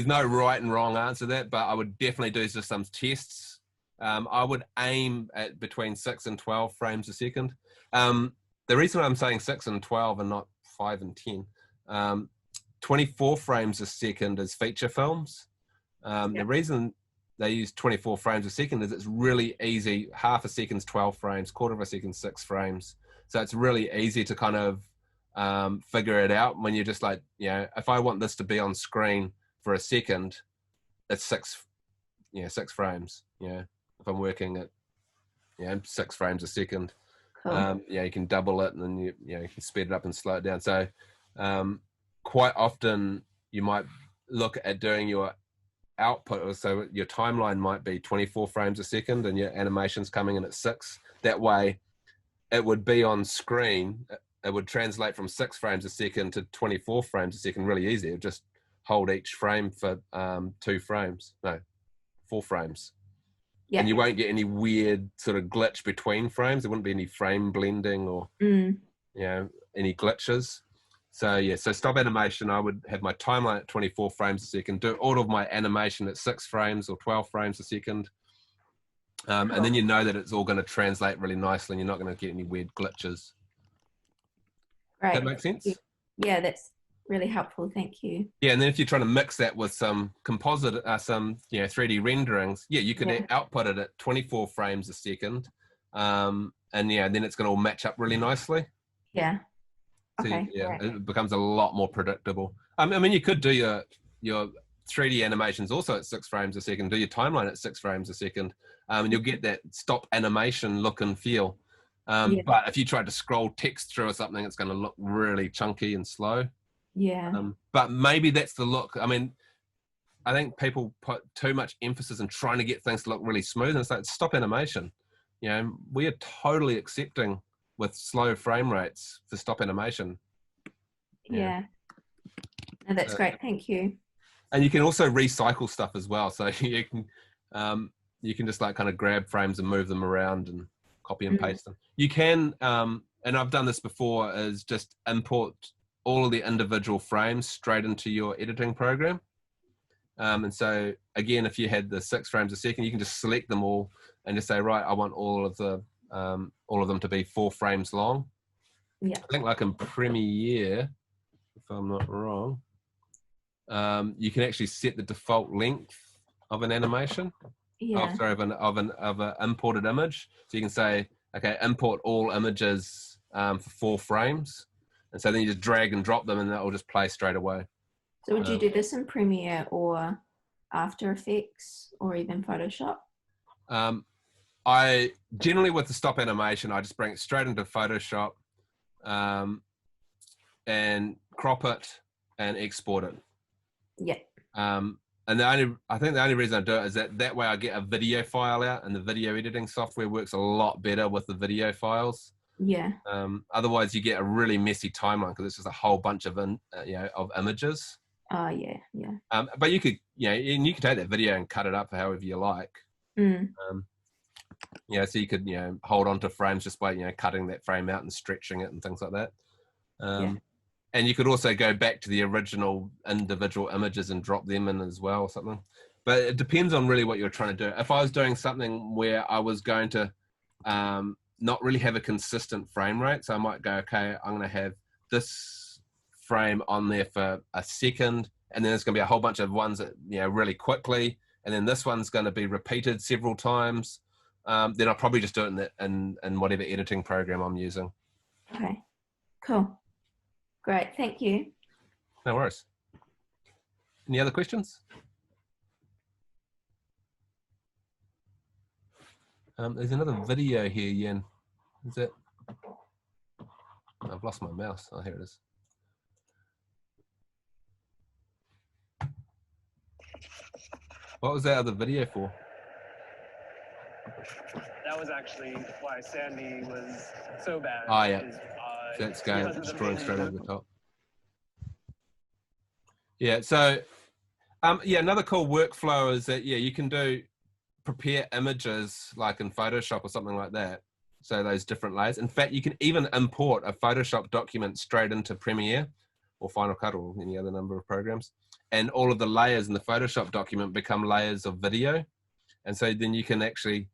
no right and wrong answer to that, but I would definitely do just some tests. I would aim at between 6 and 12 frames a second. The reason I'm saying 6 and 12 and not 5 and 10, 24 frames a second is feature films. The reason they use 24 frames a second is it's really easy. Half a second's 12 frames, quarter of a second, 6 frames. So it's really easy to kind of figure it out when you're just like, if I want this to be on screen for a second, it's 6 frames. If I'm working at 6 frames a second, Cool. you can double it and then you can speed it up and slow it down. So quite often you might look at doing your output, so your timeline might be 24 frames a second and your animation's coming in at 6. That way it would be on screen. It would translate from 6 frames a second to 24 frames a second really easy. It would just hold each frame for 4 frames. Yeah. And you won't get any weird sort of glitch between frames. There wouldn't be any frame blending or any glitches. So so stop animation, I would have my timeline at 24 frames a second, do all of my animation at 6 frames or 12 frames a second. And then you know that it's all going to translate really nicely and you're not going to get any weird glitches. Great. That makes sense? Yeah, that's really helpful. Thank you. Yeah, and then if you're trying to mix that with some composite, some 3D renderings, you could output it at 24 frames a second, and then it's going to all match up really nicely. Yeah. So, Okay. it becomes a lot more predictable. I mean, you could do your 3D animations also at 6 frames a second. Do your timeline at 6 frames a second, and you'll get that stop animation look and feel. But if you try to scroll text through or something, it's going to look really chunky and slow. Yeah. But maybe that's the look. I mean, I think people put too much emphasis in trying to get things to look really smooth, and it's like, stop animation. We are totally accepting with slow frame rates for stop animation. Yeah. No, that's great. Thank you. And you can also recycle stuff as well. So you can just like kind of grab frames and move them around and copy and paste them. You can, and I've done this before, is just import all of the individual frames straight into your editing program. And so again, if you had the 6 frames a second, you can just select them all and just say, right, I want all of them to be 4 frames long. Yeah. I think like in Premiere, if I'm not wrong, you can actually set the default length of an animation. Yeah. Of an imported image. So you can say, okay, import all images for 4 frames. And so then you just drag and drop them and that will just play straight away. So would you do this in Premiere or After Effects or even Photoshop? I generally, with the stop animation, I just bring it straight into Photoshop and crop it and export it. Yeah. And I think the only reason I do it is that way I get a video file out, and the video editing software works a lot better with the video files. Yeah. Otherwise, you get a really messy timeline because it's just a whole bunch of of images. Oh, yeah, yeah. But you could, and you could take that video and cut it up however you like. Mm. So you could, hold on to frames just by, cutting that frame out and stretching it and things like that. Yeah. And you could also go back to the original individual images and drop them in as well or something. But it depends on really what you're trying to do. If I was doing something where I was going to not really have a consistent frame rate, so I might go, okay, I'm going to have this frame on there for a second, and then there's going to be a whole bunch of ones that, really quickly, and then this one's going to be repeated several times. Then I'll probably just do it in whatever editing program I'm using. Okay, cool. Great, thank you. No worries. Any other questions? There's another video here, Yen. Is it? I've lost my mouse. Oh, here it is. What was that other video for? That was actually why Sandy was so bad. Oh, yeah. Is, That's going, because of the destroying menu. straight over the top. Yeah, so, another cool workflow is that, you can prepare images like in Photoshop or something like that. So those different layers. In fact, you can even import a Photoshop document straight into Premiere or Final Cut or any other number of programs. And all of the layers in the Photoshop document become layers of video. And so then you can actually,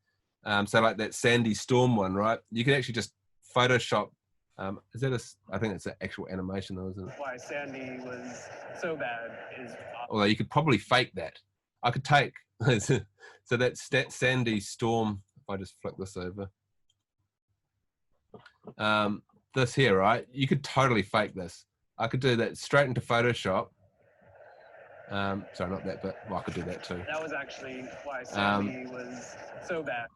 so like that Sandy Storm one, right? You can actually just Photoshop, is that I think it's an actual animation though, isn't it? Why Sandy was so bad is. Although you could probably fake that. I could take, so that's Sandy Storm, if I just flick this over. This here, right? You could totally fake this. I could do that straight into Photoshop. Sorry, not that, but I could do that too. That was actually why Sandy was so bad.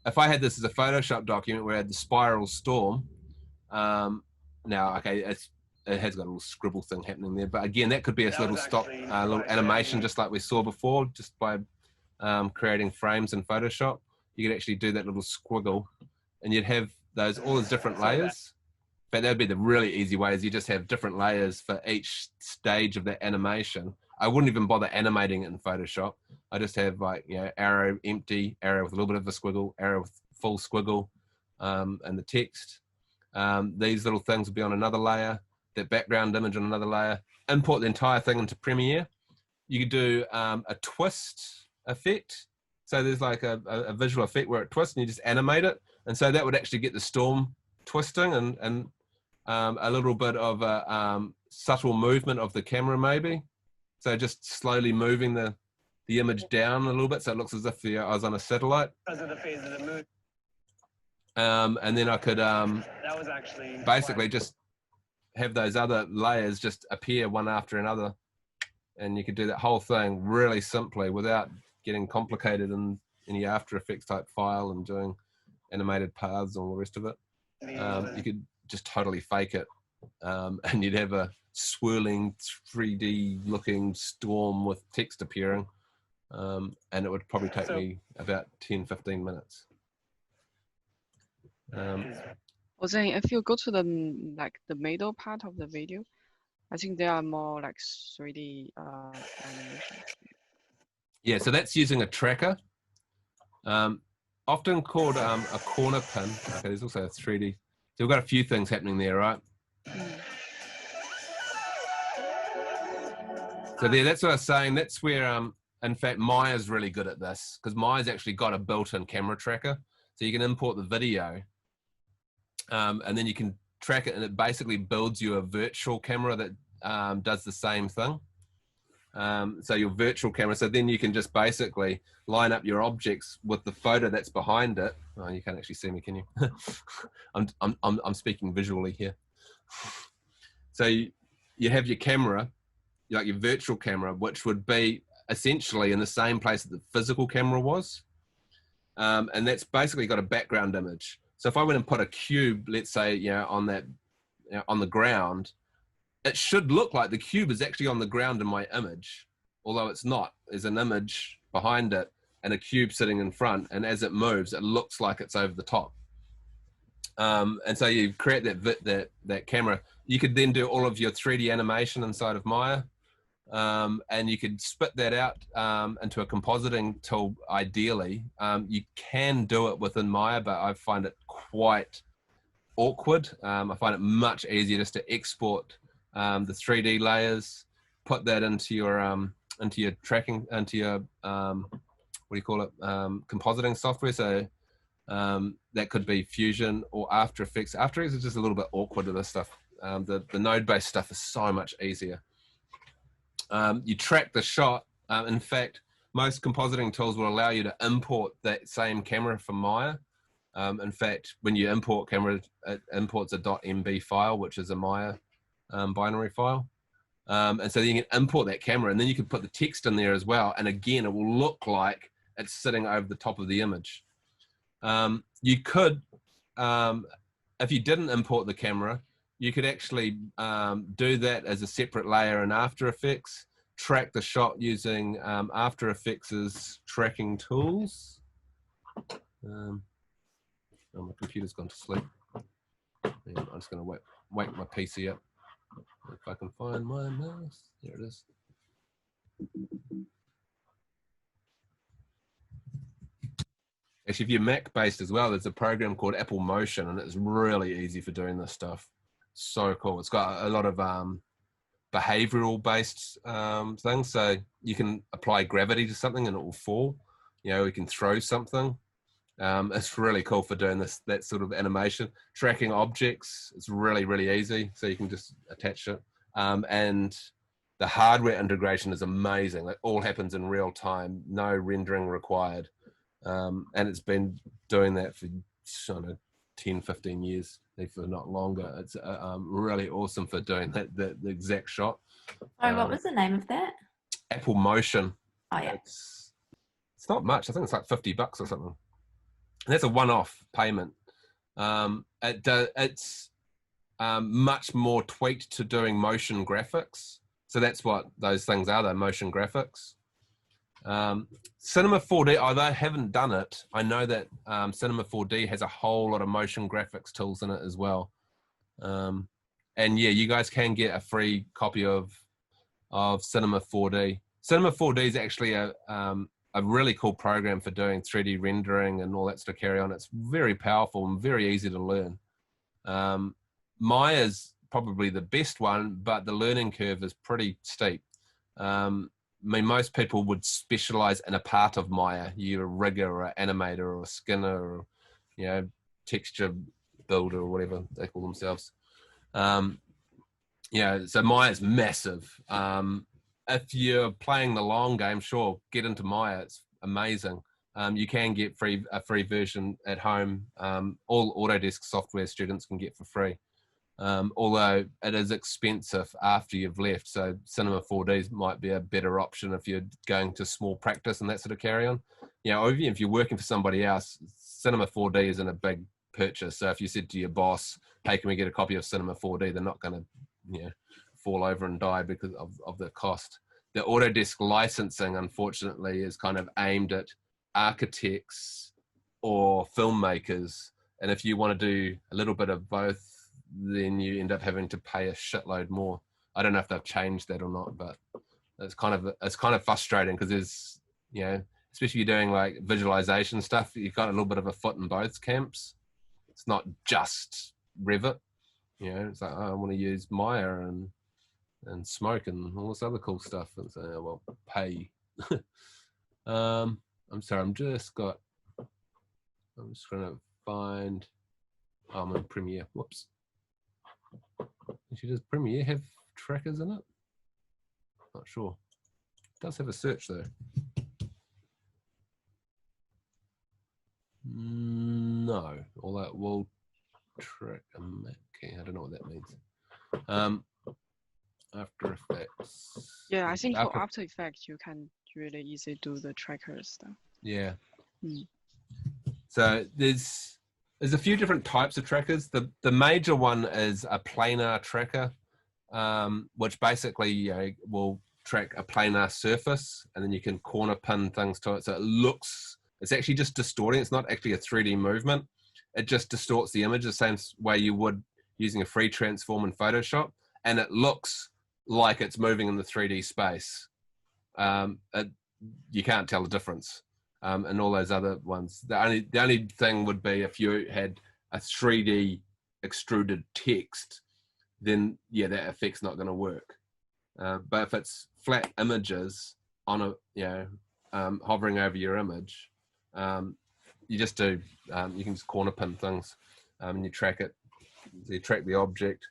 If I had this as a Photoshop document where I had the spiral storm, now, okay, it has got a little scribble thing happening there, but again, that could be a little stop, little animation, just like we saw before, just by creating frames in Photoshop. You could actually do that little squiggle, and you'd have all those different layers. But that'd be the really easy way, is you just have different layers for each stage of that animation. I wouldn't even bother animating it in Photoshop. I just have like, arrow empty, arrow with a little bit of a squiggle, arrow with full squiggle, and the text. These little things will be on another layer, that background image on another layer. Import the entire thing into Premiere. You could do a twist effect. So there's like a visual effect where it twists and you just animate it. And so that would actually get the storm twisting and a little bit of a subtle movement of the camera maybe. So just slowly moving the image down a little bit so it looks as if I was on a satellite. Because of the phase of the moon. And then I could That was actually basically just have those other layers just appear one after another. And you could do that whole thing really simply without getting complicated in any After Effects type file and doing animated paths and all the rest of it. You could just totally fake it, and you'd have a swirling 3D looking storm with text appearing, and it would probably take me about 10-15 minutes. Well, then if you go to the middle part of the video, I think there are more like 3D animations. Yeah, so that's using a tracker, often called a corner pin. Okay, there's also a 3D. So we've got a few things happening there, right? So there, that's what I was saying. That's where, in fact, Maya's really good at this, because Maya's actually got a built-in camera tracker. So you can import the video, and then you can track it, and it basically builds you a virtual camera that does the same thing. So your virtual camera, so then you can just basically line up your objects with the photo that's behind it. Oh, you can't actually see me, can you? I'm speaking visually here. So you have your camera, like your virtual camera, which would be essentially in the same place that the physical camera was. And that's basically got a background image. So if I went and put a cube, let's say, on that, on the ground, it should look like the cube is actually on the ground in my image, although it's not. There's an image behind it and a cube sitting in front, and as it moves, it looks like it's over the top. And so you create that camera. You could then do all of your 3D animation inside of Maya. And you could spit that out into a compositing tool ideally. You can do it within Maya, but I find it quite awkward. I find it much easier just to export the 3D layers, put that into your tracking, into your what do you call it, compositing software. So that could be Fusion or After Effects. After Effects is just a little bit awkward with this stuff. The node-based stuff is so much easier. You track the shot. In fact, most compositing tools will allow you to import that same camera from Maya. In fact, when you import camera, it imports a .mb file, which is a Maya binary file. And so you can import that camera, and then you can put the text in there as well. And again, it will look like it's sitting over the top of the image. You could, if you didn't import the camera, you could actually do that as a separate layer in After Effects, track the shot using After Effects' tracking tools. Oh, my computer's gone to sleep. And I'm just going to wake my PC up. If I can find my mouse. There it is. Actually, if you're Mac-based as well, there's a program called Apple Motion, and it's really easy for doing this stuff. So cool. It's got a lot of behavioral-based things. So you can apply gravity to something and it will fall. You know, we can throw something. It's really cool for doing that sort of animation. Tracking objects is really, really easy. So you can just attach it. And the hardware integration is amazing. It all happens in real time, no rendering required. And it's been doing that for, I don't know, 10, 15 years, if not longer. It's really awesome for doing the exact shot. Sorry, what was the name of that? Apple Motion. Oh, yeah. It's not much. I think it's like $50 or something. And that's a one-off payment. It's much more tweaked to doing motion graphics. So that's what those things are, they're motion graphics. Cinema 4D, although I haven't done it, I know that Cinema 4D has a whole lot of motion graphics tools in it as well. And yeah, you guys can get a free copy of Cinema 4D. Cinema 4D is actually a really cool program for doing 3D rendering and all that stuff carry on. It's very powerful and very easy to learn. Maya's probably the best one, but the learning curve is pretty steep. I mean, most people would specialize in a part of Maya. You're a rigger or an animator or a skinner or, you know, texture builder or whatever they call themselves. Yeah, so Maya's massive. If you're playing the long game, sure, get into Maya. It's amazing. You can get a free version at home. All Autodesk software students can get for free. Although it is expensive after you've left. So Cinema 4D might be a better option if you're going to small practice and that sort of carry on. You know, if you're working for somebody else, Cinema 4D isn't a big purchase. So if you said to your boss, hey, can we get a copy of Cinema 4D? They're not going to, you know, fall over and die because of the cost. The Autodesk licensing, unfortunately, is kind of aimed at architects or filmmakers. And if you want to do a little bit of both, then you end up having to pay a shitload more. I don't know if they've changed that or not, but it's kind of frustrating because there's, you know, especially if you're doing like visualization stuff, you've got a little bit of a foot in both camps. It's not just Revit, you know. It's like, oh, I want to use Maya and Smoke and all this other cool stuff. And so, well, pay. I'm sorry, I'm just going to find, oh, I'm in Premiere. Whoops. Does Premiere have trackers in it? Not sure. It does have a search though. No, all that will track. Okay, I don't know what that means. After Effects. Yeah, I think for After Effects, you can really easily do the tracker stuff. Yeah. So there's a few different types of trackers. The major one is a planar tracker, which basically, you know, will track a planar surface, and then you can corner pin things to it. So it's actually just distorting. It's not actually a 3D movement. it just distorts the image the same way you would using a free transform in Photoshop, and it looks like it's moving in the 3D space. You can't tell the difference. And all those other ones. The only thing would be if you had a 3D extruded text, then yeah, that effect's not going to work. But if it's flat images on a, you know, hovering over your image, you just do, you can just corner pin things, and you track it. So you track the object.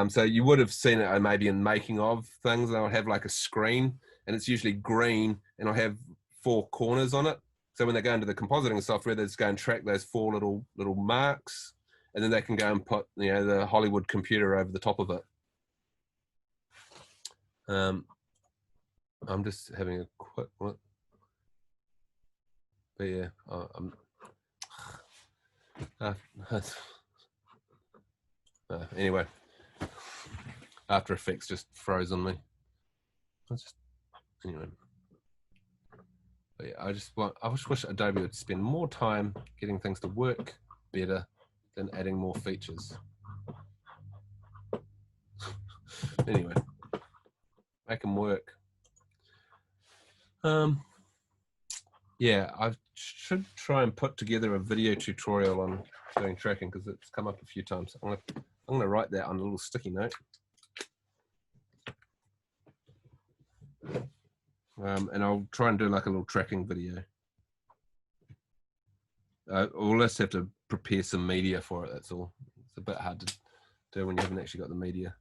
So you would have seen it maybe in making of things. I'll have like a screen, and it's usually green, and I'll have 4 corners on it. So when they go into the compositing software, they just go and track those 4 little marks, and then they can go and put, you know, the Hollywood computer over the top of it. I'm just having a quick look. But yeah, anyway, After Effects just froze on me. Anyway. But yeah, I just wish Adobe would spend more time getting things to work better than adding more features. Anyway, make them work. Yeah, I should try and put together a video tutorial on doing tracking because it's come up a few times. I'm gonna write that on a little sticky note. And I'll try and do like a little tracking video. We'll just have to prepare some media for it, that's all. It's a bit hard to do when you haven't actually got the media.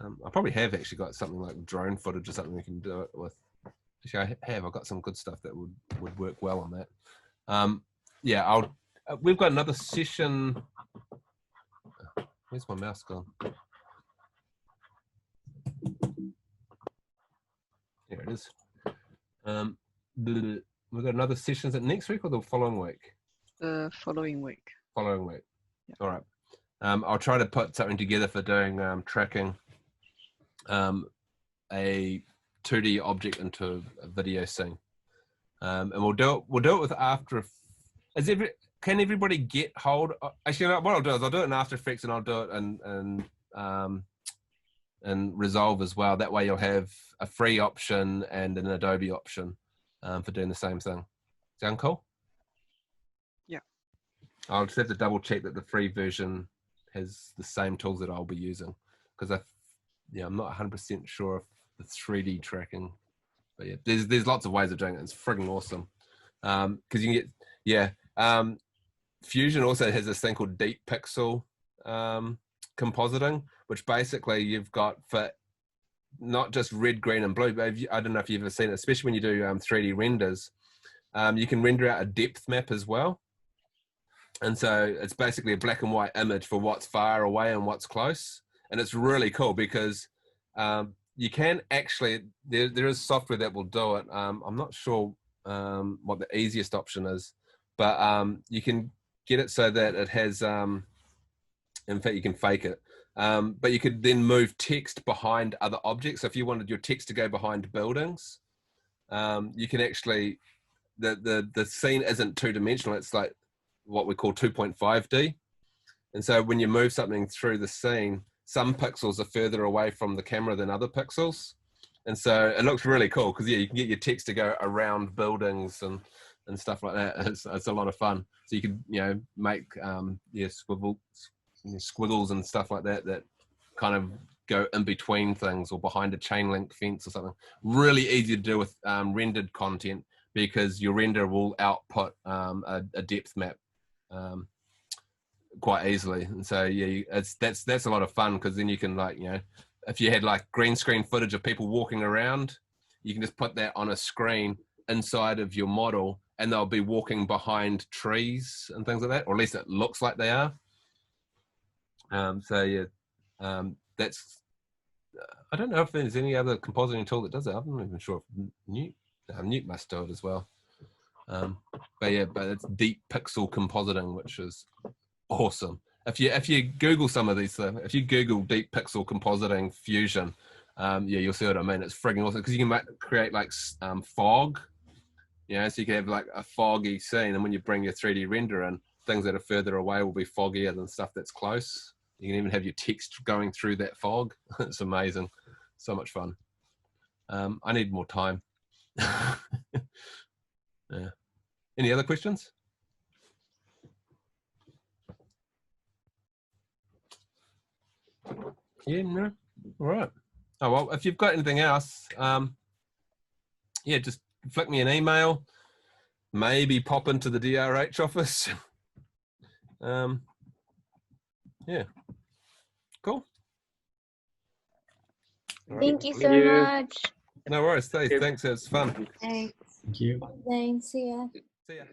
I probably have actually got something like drone footage or something we can do it with. Actually, I've got some good stuff that would work well on that. Yeah, we've got another session. Where's my mouse gone? Here it is. We've got another session. Is it next week or the following week? The following week. Following week. Yeah. All right. I'll try to put something together for doing tracking a 2D object into a video scene, and we'll do it with After. Can everybody get hold? Actually, what I'll do is I'll do it in After Effects, and I'll do it in Resolve as well. That way, you'll have a free option and an Adobe option for doing the same thing. Sound cool? Yeah. I'll just have to double check that the free version has the same tools that I'll be using, because I'm not 100% sure if the 3D tracking, but yeah, there's lots of ways of doing it. It's frigging awesome, because you can get Fusion also has this thing called deep pixel compositing, which basically you've got for not just red, green, and blue. But I don't know if you've ever seen it, especially when you do 3D renders. You can render out a depth map as well, and so it's basically a black and white image for what's far away and what's close, and it's really cool because you can actually, there is software that will do it. I'm not sure what the easiest option is, but you can get it so that it has, in fact, you can fake it. But you could then move text behind other objects. So if you wanted your text to go behind buildings, you can actually, the scene isn't 2-dimensional. It's like what we call 2.5D. And so when you move something through the scene, some pixels are further away from the camera than other pixels. And so it looks really cool because yeah, you can get your text to go around buildings and stuff like that. It's a lot of fun. So you can, make squiggles and stuff like that kind of go in between things or behind a chain link fence or something. Really easy to do with rendered content because your render will output a depth map quite easily. And so yeah, that's a lot of fun because then you can if you had like green screen footage of people walking around, you can just put that on a screen inside of your model and they'll be walking behind trees and things like that, or at least it looks like they are. So yeah, that's, I don't know if there's any other compositing tool that does that. I'm not even sure if Nuke must do it as well. But it's deep pixel compositing, which is awesome. If you Google some of these things, if you Google deep pixel compositing Fusion, you'll see what I mean. It's frigging awesome because you can create like fog, so you can have like a foggy scene, and when you bring your 3D render in, things that are further away will be foggier than stuff that's close. You can even have your text going through that fog. It's amazing. So much fun. I need more time. Yeah. Any other questions? Yeah, no. All right. Oh, well, if you've got anything else, yeah, just flick me an email. Maybe pop into the DRH office. Yeah. Cool. All right. Thank you so much. No worries. Thanks. It's fun. Thanks. Thank you. Thanks. See ya. See ya.